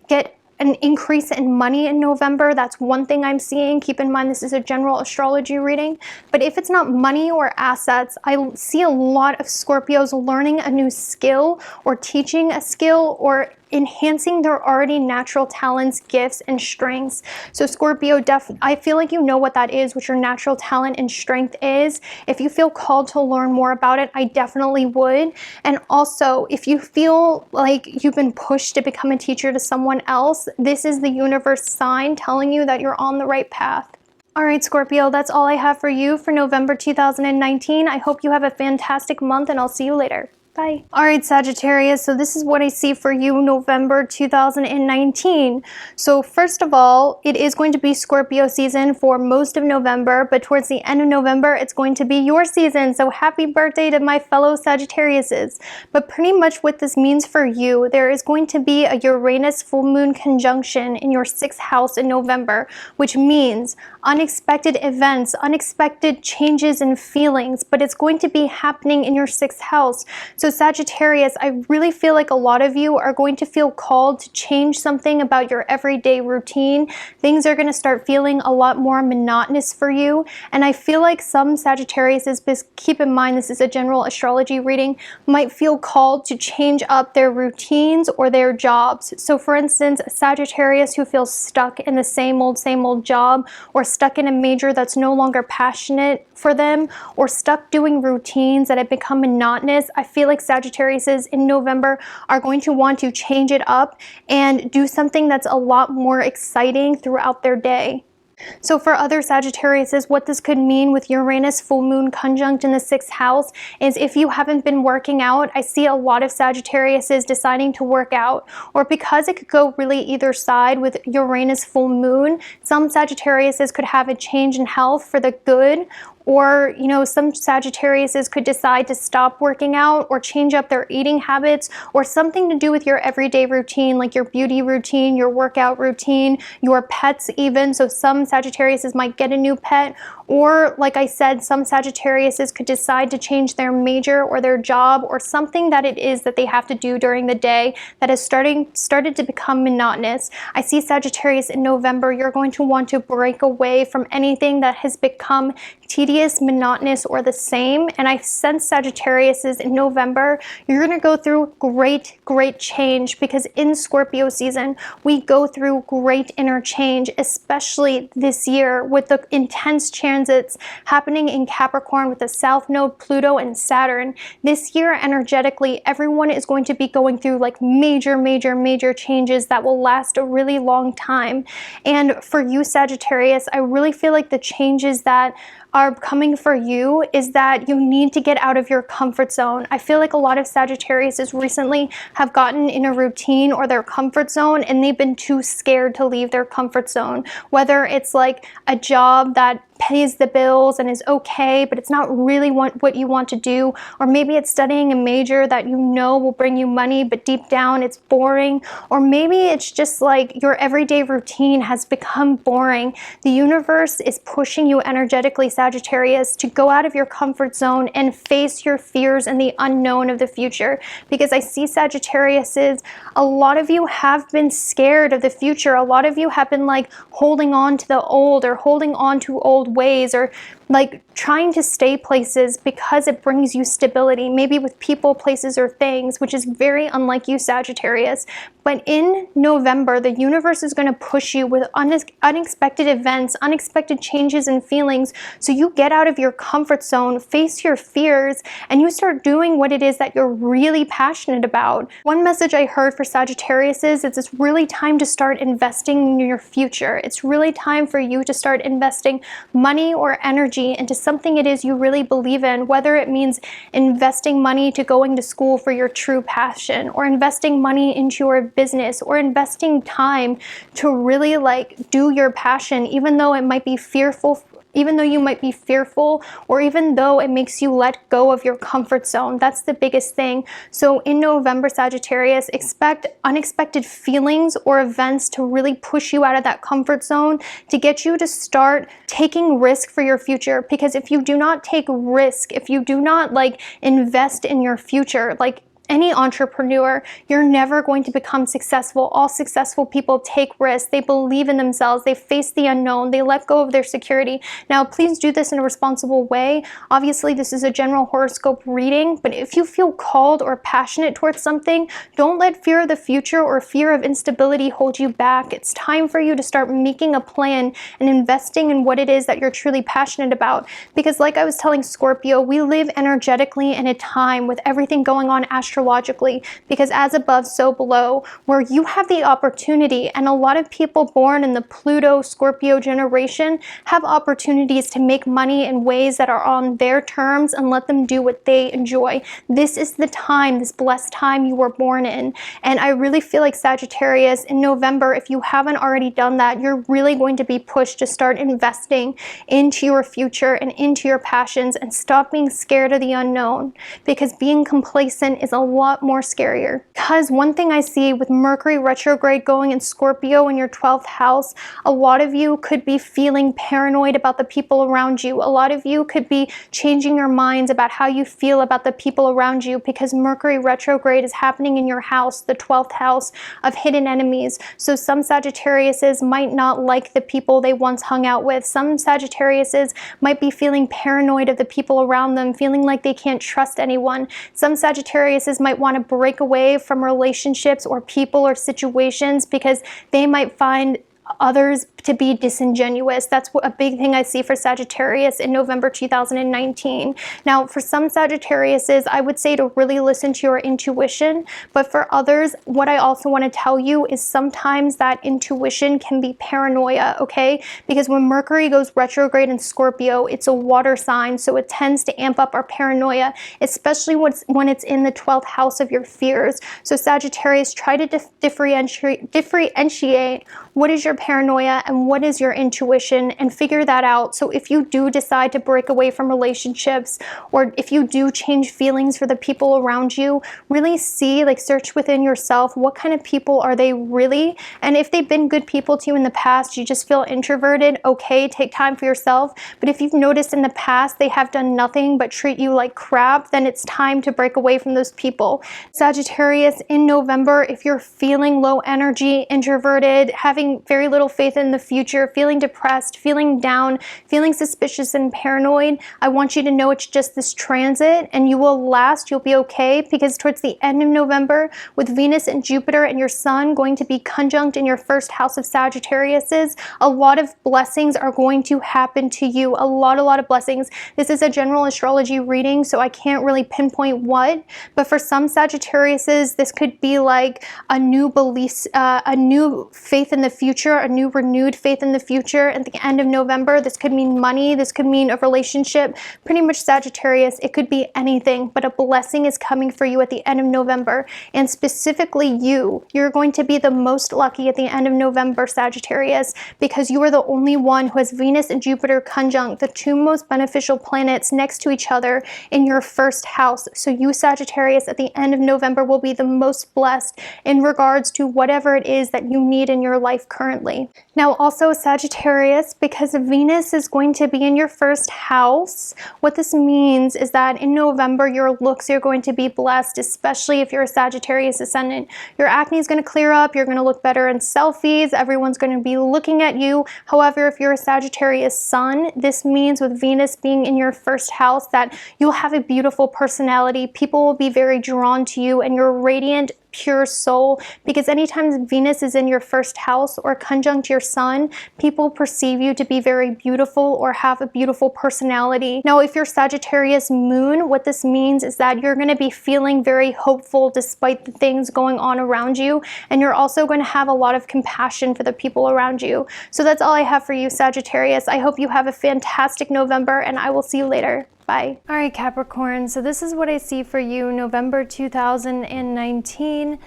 get an increase in money in November. That's one thing I'm seeing. Keep in mind, this is a general astrology reading. But if it's not money or assets, I see a lot of Scorpios learning a new skill or teaching a skill, or enhancing their already natural talents, gifts, and strengths. So Scorpio, I feel like you know what that is, what your natural talent and strength is. If you feel called to learn more about it, I definitely would. And also, if you feel like you've been pushed to become a teacher to someone else, this is the universe sign telling you that you're on the right path. All right, Scorpio, that's all I have for you for November 2019. I hope you have a fantastic month, and I'll see you later. Bye. All right, Sagittarius, so this is what I see for you November 2019. So first of all, it is going to be Scorpio season for most of November, but towards the end of November, it's going to be your season. So happy birthday to my fellow Sagittariuses. But pretty much what this means for you, there is going to be a Uranus full moon conjunction in your 6th house in November, which means unexpected events, unexpected changes in feelings, but it's going to be happening in your 6th house. So Sagittarius, I really feel like a lot of you are going to feel called to change something about your everyday routine. Things are going to start feeling a lot more monotonous for you. And I feel like some Sagittariuses, keep in mind this is a general astrology reading, might feel called to change up their routines or their jobs. So for instance, a Sagittarius who feels stuck in the same old job, or stuck in a major that's no longer passionate for them, or stuck doing routines that have become monotonous, I feel like Sagittariuses in November are going to want to change it up and do something that's a lot more exciting throughout their day. So for other Sagittariuses, what this could mean with Uranus full moon conjunct in the 6th house is if you haven't been working out, I see a lot of Sagittariuses deciding to work out, or because it could go really either side with Uranus full moon, some Sagittariuses could have a change in health for the good, or, you know, some Sagittariuses could decide to stop working out or change up their eating habits, or something to do with your everyday routine, like your beauty routine, your workout routine, your pets even. So some Sagittariuses might get a new pet, or like I said, some Sagittariuses could decide to change their major or their job, or something that it is that they have to do during the day that has started to become monotonous. I see Sagittarius in November, you're going to want to break away from anything that has become tedious, monotonous, or the same. And I sense Sagittariuses in November, you're going to go through great change, because in Scorpio season, we go through great inner change, especially this year with the intense transits happening in Capricorn with the South Node, Pluto, and Saturn. This year, energetically, everyone is going to be going through like major changes that will last a really long time. And for you, Sagittarius, I really feel like the changes that are coming for you is that you need to get out of your comfort zone. I feel like a lot of Sagittariuses recently have gotten in a routine or their comfort zone, and they've been too scared to leave their comfort zone. Whether it's like a job that pays the bills and is okay, but it's not really what you want to do, or maybe it's studying a major that you know will bring you money, but deep down it's boring, or maybe it's just like your everyday routine has become boring. The universe is pushing you energetically, Sagittarius, to go out of your comfort zone and face your fears and the unknown of the future, because I see Sagittariuses, a lot of you have been scared of the future. A lot of you have been like holding on to the old, or holding on to old ways, or like trying to stay places because it brings you stability, maybe with people, places, or things, which is very unlike you, Sagittarius. But in November, the universe is going to push you with unexpected events, unexpected changes and feelings, so you get out of your comfort zone, face your fears, and you start doing what it is that you're really passionate about. One message I heard for Sagittarius is it's really time to start investing in your future. It's really time for you to start investing money or energy into something it is you really believe in, whether it means investing money to going to school for your true passion, or investing money into your business, or investing time to really like do your passion, even though it might be fearful, even though you might be fearful, or even though it makes you let go of your comfort zone. That's the biggest thing. So in November, Sagittarius, expect unexpected feelings or events to really push you out of that comfort zone, to get you to start taking risk for your future. Because if you do not take risk, if you do not like invest in your future, like any entrepreneur, you're never going to become successful. All successful people take risks. They believe in themselves. They face the unknown. They let go of their security. Now, please do this in a responsible way. Obviously, this is a general horoscope reading, but if you feel called or passionate towards something, don't let fear of the future or fear of instability hold you back. It's time for you to start making a plan and investing in what it is that you're truly passionate about. Because like I was telling Scorpio, we live energetically in a time with everything going on astrologically, because as above, so below, where you have the opportunity, and a lot of people born in the Pluto Scorpio generation have opportunities to make money in ways that are on their terms and let them do what they enjoy. This is the time, this blessed time you were born in. And I really feel like Sagittarius, in November, if you haven't already done that, you're really going to be pushed to start investing into your future and into your passions, and stop being scared of the unknown, because being complacent is a lot more scarier. Because one thing I see with Mercury retrograde going in Scorpio in your 12th house, a lot of you could be feeling paranoid about the people around you. A lot of you could be changing your minds about how you feel about the people around you, because Mercury retrograde is happening in your house, the 12th house of hidden enemies. So some Sagittariuses might not like the people they once hung out with. Some Sagittariuses might be feeling paranoid of the people around them, feeling like they can't trust anyone. Some Sagittariuses might want to break away from relationships or people or situations because they might find others to be disingenuous. That's a big thing I see for Sagittarius in November 2019. Now, for some Sagittariuses, I would say to really listen to your intuition, but for others, what I also want to tell you is sometimes that intuition can be paranoia, okay? Because when Mercury goes retrograde in Scorpio, it's a water sign, so it tends to amp up our paranoia, especially when it's in the 12th house of your fears. So Sagittarius, try to differentiate what is your paranoia and what is your intuition, and figure that out. So if you do decide to break away from relationships, or if you do change feelings for the people around you, really see, like, search within yourself, what kind of people are they really? And if they've been good people to you in the past, you just feel introverted, okay, take time for yourself. But if you've noticed in the past they have done nothing but treat you like crap, then it's time to break away from those people. Sagittarius, in November, if you're feeling low energy, introverted, having very little faith in the future, feeling depressed, feeling down, feeling suspicious and paranoid, I want you to know it's just this transit, and you will last. You'll be okay, because towards the end of November, with Venus and Jupiter and your Sun going to be conjunct in your first house of Sagittariuses, a lot of blessings are going to happen to you. A lot of blessings. This is a general astrology reading, so I can't really pinpoint what, but for some Sagittariuses, this could be like a new belief, a new faith in the future, a new renewed faith in the future at the end of November. This could mean money, this could mean a relationship, pretty much Sagittarius, it could be anything, but a blessing is coming for you at the end of November. And specifically you're going to be the most lucky at the end of November, Sagittarius, because you are the only one who has Venus and Jupiter conjunct, the two most beneficial planets next to each other in your first house. So you, Sagittarius, at the end of November will be the most blessed in regards to whatever it is that you need in your life currently. Now also Sagittarius, because Venus is going to be in your first house, what this means is that in November your looks are going to be blessed, especially if you're a Sagittarius ascendant. Your acne is going to clear up, you're going to look better in selfies, everyone's going to be looking at you. However, if you're a Sagittarius sun, this means with Venus being in your first house that you'll have a beautiful personality. People will be very drawn to you, and you're radiant, pure soul, because anytime Venus is in your first house or conjunct your Sun, people perceive you to be very beautiful or have a beautiful personality. Now, if you're Sagittarius moon, what this means is that you're going to be feeling very hopeful despite the things going on around you, and you're also going to have a lot of compassion for the people around you. So that's all I have for you, Sagittarius. I hope you have a fantastic November, and I will see you later. Bye. All right, Capricorn, so this is what I see for you November 2019.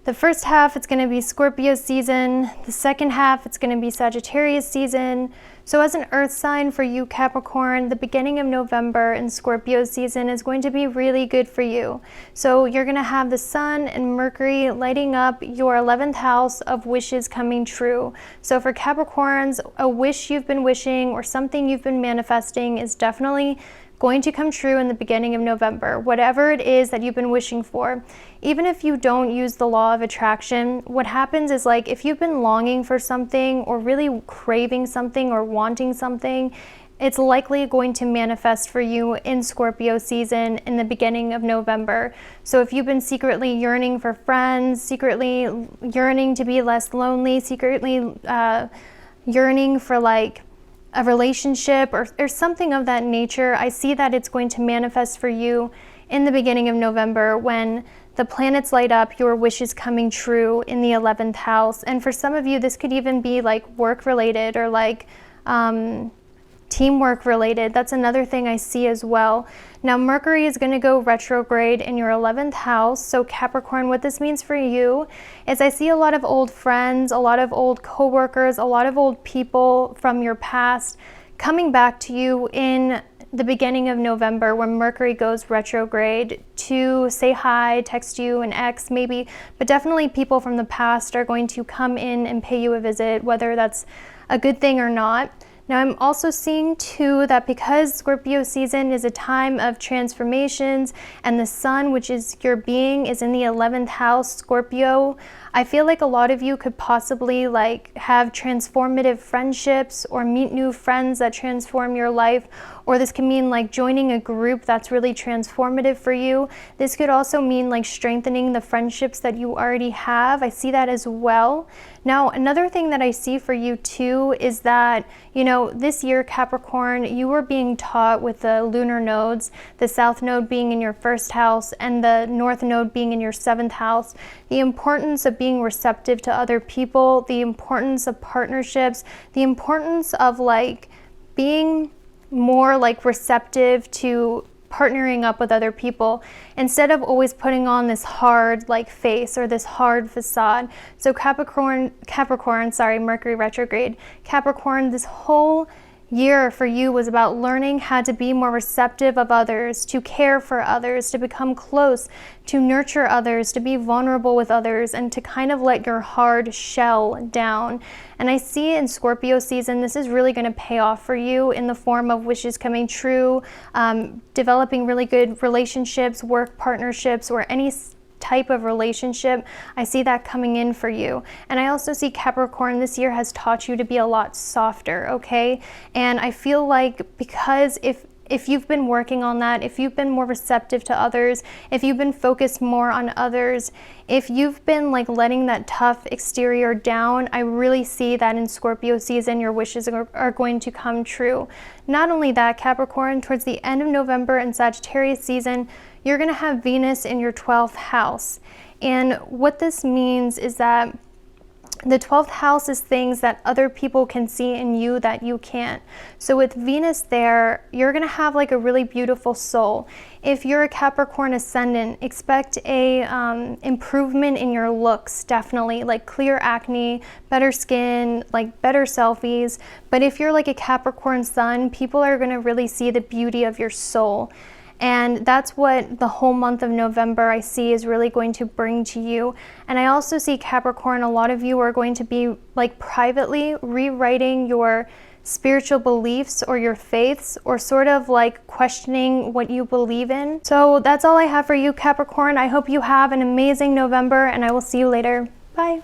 The first half, it's going to be Scorpio season. The second half, it's going to be Sagittarius season. So as an earth sign for you, Capricorn, the beginning of November and Scorpio season is going to be really good for you. So you're going to have the sun and Mercury lighting up your 11th house of wishes coming true. So for Capricorns, a wish you've been wishing or something you've been manifesting is definitely going to come true in the beginning of November. Whatever it is that you've been wishing for, even if you don't use the law of attraction, what happens is, like, if you've been longing for something or really craving something or wanting something, it's likely going to manifest for you in Scorpio season in the beginning of November. So if you've been secretly yearning for friends, secretly yearning to be less lonely, secretly yearning for like a relationship or something of that nature, I see that it's going to manifest for you in the beginning of November when the planets light up your wishes coming true in the 11th house. And for some of you, this could even be like work related or like teamwork related. That's another thing I see as well. Now Mercury is going to go retrograde in your 11th house. So Capricorn, what this means for you is I see a lot of old friends, a lot of old co-workers, a lot of old people from your past coming back to you in the beginning of November when Mercury goes retrograde to say hi, text you, an ex maybe, but definitely people from the past are going to come in and pay you a visit, whether that's a good thing or not. Now I'm also seeing too that because Scorpio season is a time of transformations and the sun, which is your being, is in the 11th house, Scorpio, I feel like a lot of you could possibly like have transformative friendships or meet new friends that transform your life, or this can mean like joining a group that's really transformative for you. This could also mean like strengthening the friendships that you already have. I see that as well. Now, another thing that I see for you too is that, you know, this year, Capricorn, you were being taught with the lunar nodes, the south node being in your first house and the north node being in your 7th house, the importance of being receptive to other people, the importance of partnerships, the importance of like being more like receptive to partnering up with other people instead of always putting on this hard like face or this hard facade. So Capricorn, Mercury retrograde, Capricorn, this whole year for you was about learning how to be more receptive of others, to care for others, to become close, to nurture others, to be vulnerable with others, and to kind of let your hard shell down. And I see in Scorpio season, this is really going to pay off for you in the form of wishes coming true, developing really good relationships, work partnerships, or any type of relationship. I see that coming in for you. And I also see Capricorn this year has taught you to be a lot softer, okay? And I feel like because if you've been working on that, if you've been more receptive to others, if you've been focused more on others, if you've been like letting that tough exterior down, I really see that in Scorpio season, your wishes are going to come true. Not only that, Capricorn, towards the end of November and Sagittarius season, you're going to have Venus in your 12th house. And what this means is that the 12th house is things that other people can see in you that you can't. So with Venus there, you're going to have like a really beautiful soul. If you're a Capricorn ascendant, expect a improvement in your looks, definitely, like clear acne, better skin, like better selfies. But if you're like a Capricorn sun, people are going to really see the beauty of your soul. And that's what the whole month of November I see is really going to bring to you. And I also see Capricorn, a lot of you are going to be like privately rewriting your spiritual beliefs or your faiths, or sort of like questioning what you believe in. So that's all I have for you, Capricorn. I hope you have an amazing November, and I will see you later. Bye.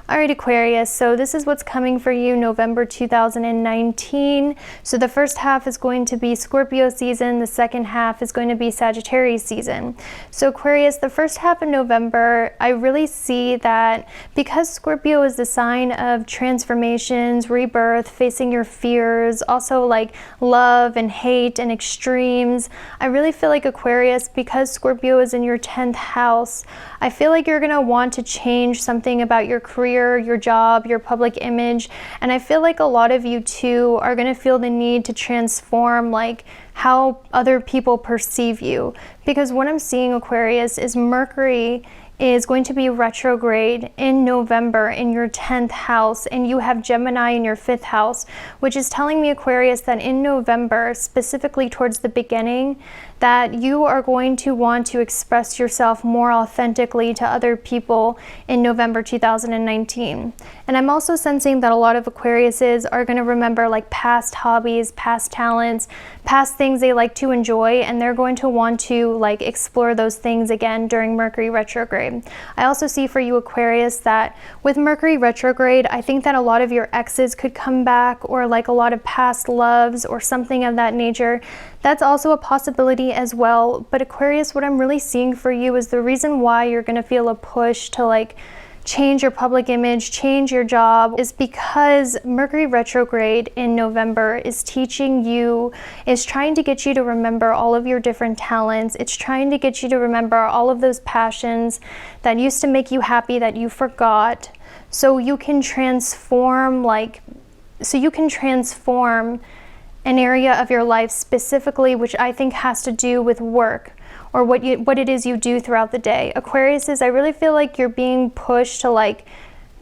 All right, Aquarius, so this is what's coming for you November 2019. So the first half is going to be Scorpio season. The second half is going to be Sagittarius season. So Aquarius, the first half of November, I really see that because Scorpio is the sign of transformations, rebirth, facing your fears, also like love and hate and extremes. I really feel like Aquarius, because Scorpio is in your 10th house, I feel like you're going to want to change something about your career, your job, your public image. And I feel like a lot of you too are going to feel the need to transform like how other people perceive you. Because what I'm seeing, Aquarius, is Mercury is going to be retrograde in November in your 10th house, and you have Gemini in your 5th house, which is telling me, Aquarius, that in November, specifically towards the beginning, that you are going to want to express yourself more authentically to other people in November 2019. And I'm also sensing that a lot of Aquariuses are going to remember like past hobbies, past talents, past things they like to enjoy, and they're going to want to like explore those things again during Mercury retrograde. I also see for you, Aquarius, that with Mercury retrograde, I think that a lot of your exes could come back, or like a lot of past loves or something of that nature. That's also a possibility as well. But Aquarius, what I'm really seeing for you is the reason why you're going to feel a push to like change your public image, change your job, is because Mercury retrograde in November is teaching you, is trying to get you to remember all of your different talents. It's trying to get you to remember all of those passions that used to make you happy that you forgot, so you can transform an area of your life specifically, which I think has to do with work, or what it is you do throughout the day. Aquariuses, I really feel like you're being pushed to like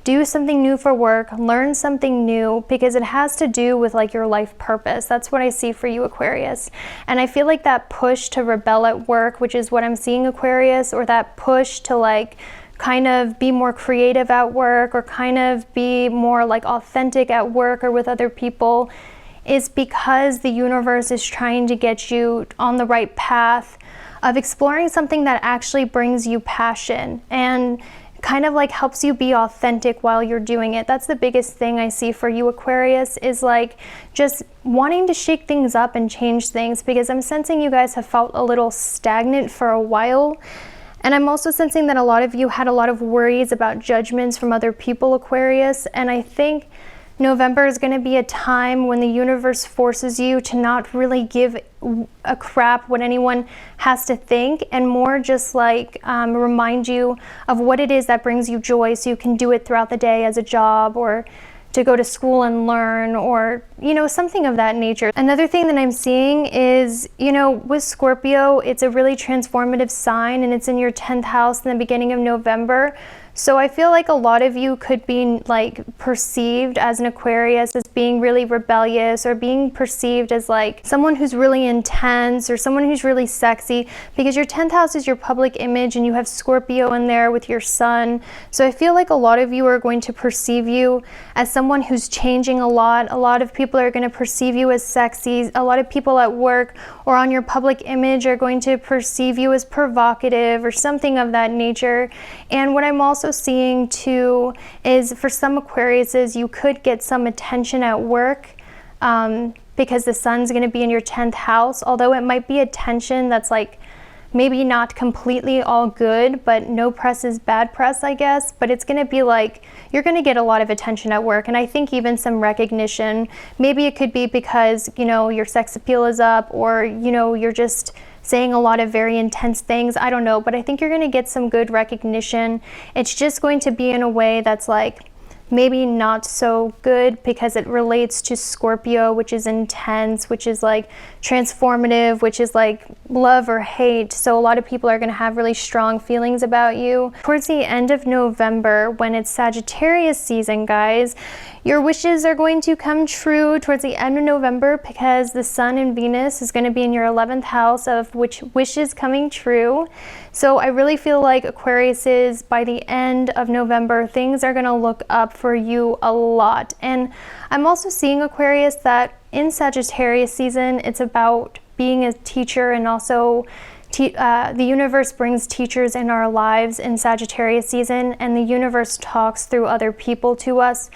do something new for work, learn something new, because it has to do with like your life purpose. That's what I see for you, Aquarius. And I feel like that push to rebel at work, which is what I'm seeing, Aquarius, or that push to like kind of be more creative at work, or kind of be more like authentic at work or with other people, is because the universe is trying to get you on the right path of exploring something that actually brings you passion and kind of like helps you be authentic while you're doing it. That's the biggest thing I see for you, Aquarius, is like just wanting to shake things up and change things, because I'm sensing you guys have felt a little stagnant for a while. And I'm also sensing that a lot of you had a lot of worries about judgments from other people, Aquarius. And I think November is going to be a time when the universe forces you to not really give a crap what anyone has to think, and more just like remind you of what it is that brings you joy, so you can do it throughout the day as a job, or to go to school and learn, or, you know, something of that nature. Another thing that I'm seeing is, you know, with Scorpio, it's a really transformative sign, and it's in your 10th house in the beginning of November. So I feel like a lot of you could be like perceived as an Aquarius as being really rebellious, or being perceived as like someone who's really intense, or someone who's really sexy, because your 10th house is your public image, and you have Scorpio in there with your sun. So I feel like a lot of you are going to perceive you as someone who's changing a lot. A lot of people are going to perceive you as sexy. A lot of people at work or on your public image are going to perceive you as provocative or something of that nature. And what I'm also seeing too is for some Aquariuses, you could get some attention at work because the sun's going to be in your 10th house, although it might be attention that's like maybe not completely all good, but no press is bad press, I guess. But it's going to be like you're going to get a lot of attention at work, and I think even some recognition. Maybe it could be because, you know, your sex appeal is up, or, you know, you're just saying a lot of very intense things. I don't know, but I think you're going to get some good recognition. It's just going to be in a way that's like maybe not so good, because it relates to Scorpio, which is intense, which is like transformative, which is like love or hate. So a lot of people are going to have really strong feelings about you. Towards the end of November, when it's Sagittarius season, guys, your wishes are going to come true towards the end of November, because the Sun and Venus is going to be in your 11th house of which wishes coming true. So I really feel like Aquariuses, by the end of November, things are going to look up for you a lot. And I'm also seeing, Aquarius, that in Sagittarius season, it's about being a teacher, and also the universe brings teachers in our lives in Sagittarius season, and the universe talks through other people to us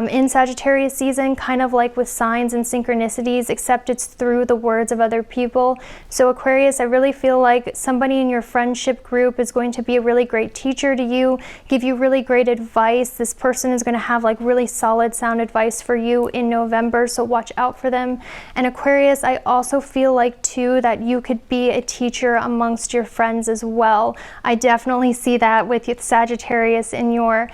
in Sagittarius season, kind of like with signs and synchronicities, except it's through the words of other people. So Aquarius, I really feel like somebody in your friendship group is going to be a really great teacher to you, give you really great advice. This person is going to have like really solid sound advice for you in November, so watch out for them. And Aquarius, I also feel like too that you could be a teacher amongst your friends as well. I definitely see that with Sagittarius in your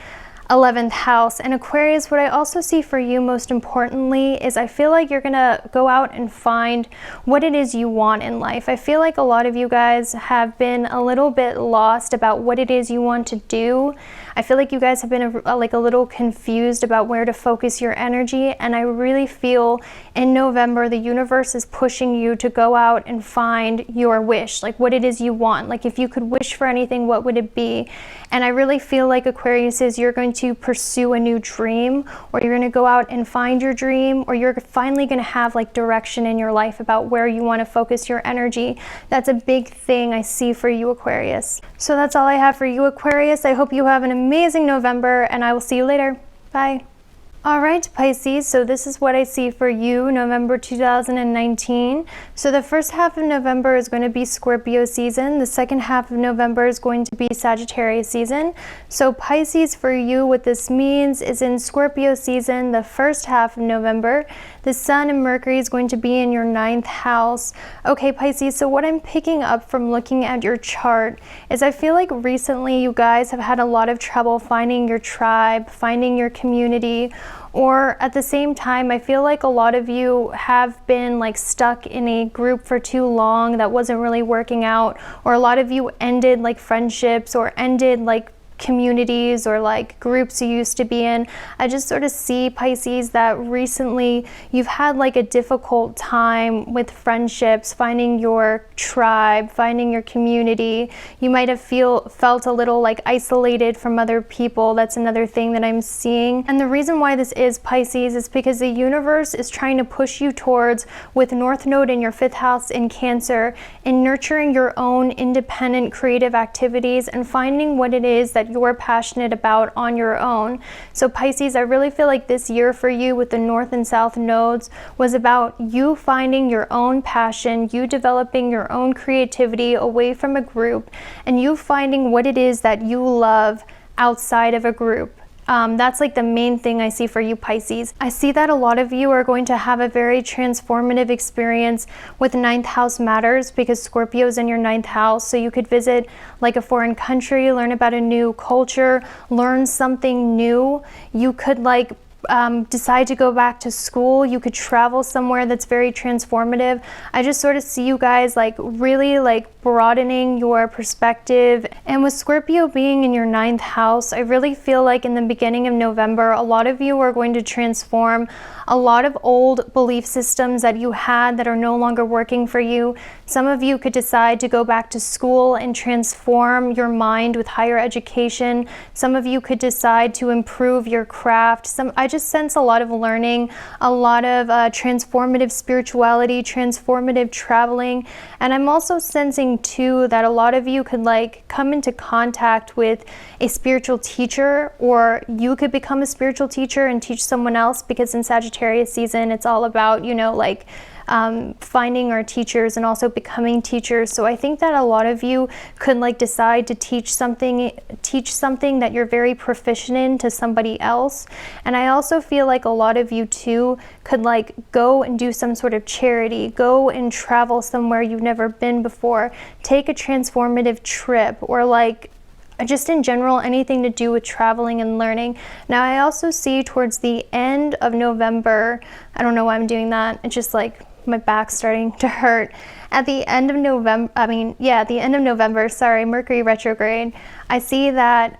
11th house. And Aquarius, what I also see for you most importantly is I feel like you're gonna go out and find what it is you want in life. I feel like a lot of you guys have been a little bit lost about what it is you want to do. I feel like you guys have been like a little confused about where to focus your energy, and I really feel in November the universe is pushing you to go out and find your wish, like what it is you want. Like if you could wish for anything, what would it be? And I really feel like Aquarius is you're going to pursue a new dream, or you're going to go out and find your dream, or you're finally going to have like direction in your life about where you want to focus your energy. That's a big thing I see for you, Aquarius. So that's all I have for you, Aquarius. I hope you have an amazing November, and I will see you later. Bye. All right, Pisces, so this is what I see for you, November 2019. So the first half of November is going to be Scorpio season. The second half of November is going to be Sagittarius season. So Pisces, for you, what this means is in Scorpio season, the first half of November, the Sun and Mercury is going to be in your 9th house. Okay, Pisces, so what I'm picking up from looking at your chart is I feel like recently you guys have had a lot of trouble finding your tribe, finding your community, or at the same time, I feel like a lot of you have been like stuck in a group for too long that wasn't really working out, or a lot of you ended like friendships or ended like communities or like groups you used to be in. I just sort of see, Pisces, that recently you've had like a difficult time with friendships, finding your tribe, finding your community. You might have felt a little like isolated from other people. That's another thing that I'm seeing. And the reason why this is, Pisces, is because the universe is trying to push you towards, with North Node in your 5th house in Cancer, in nurturing your own independent creative activities and finding what it is that you're passionate about on your own. So Pisces, I really feel like this year for you with the North and South nodes was about you finding your own passion, you developing your own creativity away from a group, and you finding what it is that you love outside of a group. That's like the main thing I see for you, Pisces. I see that a lot of you are going to have a very transformative experience with 9th house matters, because Scorpio's in your 9th house. So you could visit like a foreign country, learn about a new culture, learn something new. You could like decide to go back to school. You could travel somewhere that's very transformative. I just sort of see you guys like really like broadening your perspective. And with Scorpio being in your 9th house, I really feel like in the beginning of November, a lot of you are going to transform a lot of old belief systems that you had that are no longer working for you. Some of you could decide to go back to school and transform your mind with higher education. Some of you could decide to improve your craft. I just sense a lot of learning, a lot of transformative spirituality, transformative traveling. And I'm also sensing too that a lot of you could like come into contact with a spiritual teacher, or you could become a spiritual teacher and teach someone else, because in Sagittarius season it's all about, you know, like finding our teachers and also becoming teachers. So I think that a lot of you could like decide to teach something that you're very proficient in to somebody else. And I also feel like a lot of you too could like go and do some sort of charity, go and travel somewhere you've never been before, take a transformative trip, or like just in general anything to do with traveling and learning. Now I also see towards the end of November, I don't know why I'm doing that, it's just like my back's starting to hurt. At the end of November, Mercury retrograde, I see that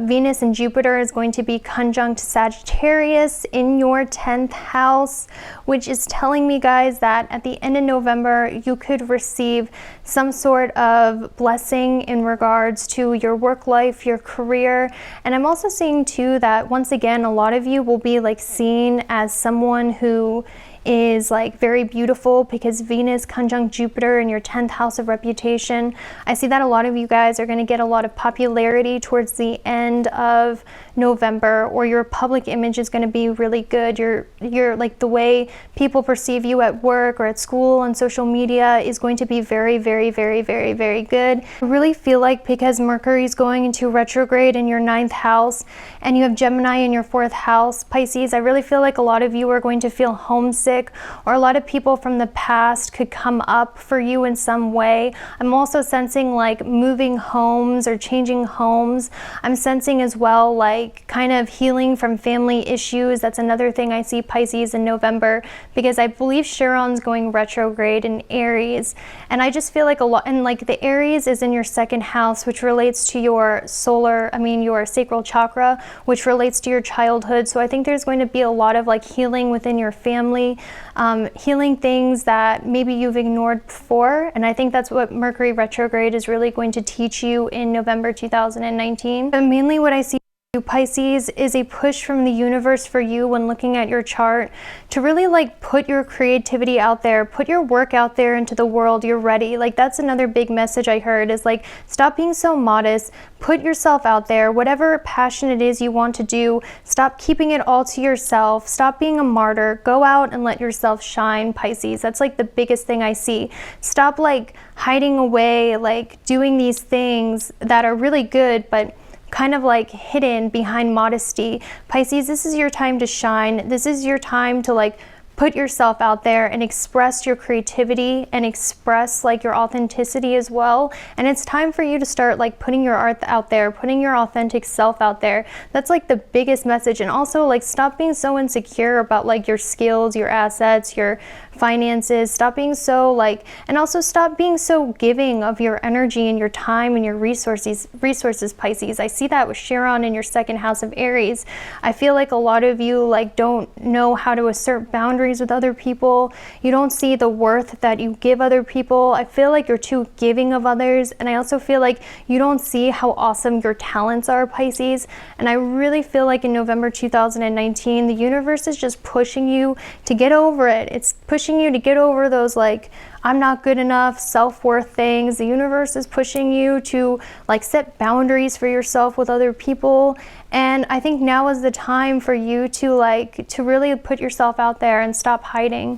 Venus and Jupiter is going to be conjunct Sagittarius in your 10th house, which is telling me, guys, that at the end of November, you could receive some sort of blessing in regards to your work life, your career. And I'm also seeing too that once again, a lot of you will be like seen as someone who is like very beautiful, because Venus conjunct Jupiter in your 10th house of reputation. I see that a lot of you guys are going to get a lot of popularity towards the end of November, or your public image is going to be really good. You're like the way people perceive you at work or at school on social media is going to be very, very, very, very, very good. I really feel like because Mercury is going into retrograde in your 9th house and you have Gemini in your 4th house, Pisces, I really feel like a lot of you are going to feel homesick toxic, or a lot of people from the past could come up for you in some way. I'm also sensing like moving homes or changing homes. I'm sensing as well like kind of healing from family issues. That's another thing I see, Pisces, in November, because I believe Chiron's going retrograde in Aries, and I just feel like a lot, and like the Aries is in your second house, which relates to your your sacral chakra, which relates to your childhood. So I think there's going to be a lot of like healing within your family, healing things that maybe you've ignored before, and I think that's what Mercury retrograde is really going to teach you in November 2019. But mainly what I see, Pisces, is a push from the universe for you when looking at your chart to really like put your creativity out there, put your work out there into the world. You're ready. Like that's another big message I heard, is like stop being so modest, put yourself out there, whatever passion it is you want to do, stop keeping it all to yourself, stop being a martyr, go out and let yourself shine, Pisces. That's like the biggest thing I see. Stop like hiding away, like doing these things that are really good but kind of like hidden behind modesty. Pisces, this is your time to shine. This is your time to like put yourself out there and express your creativity and express like your authenticity as well. And it's time for you to start like putting your art out there, putting your authentic self out there. That's like the biggest message. And also like stop being so insecure about like your skills, your assets, your finances. Stop being so like, and also stop being so giving of your energy and your time and your resources, Pisces. I see that with Chiron in your second house of Aries. I feel like a lot of you like don't know how to assert boundaries with other people. You don't see the worth that you give other people. I feel like you're too giving of others, and I also feel like you don't see how awesome your talents are, Pisces. And I really feel like in November 2019 the universe is just pushing you to get over it. It's pushing you to get over those like I'm not good enough self-worth things. The universe is pushing you to like set boundaries for yourself with other people. And I think now is the time for you to really put yourself out there and stop hiding.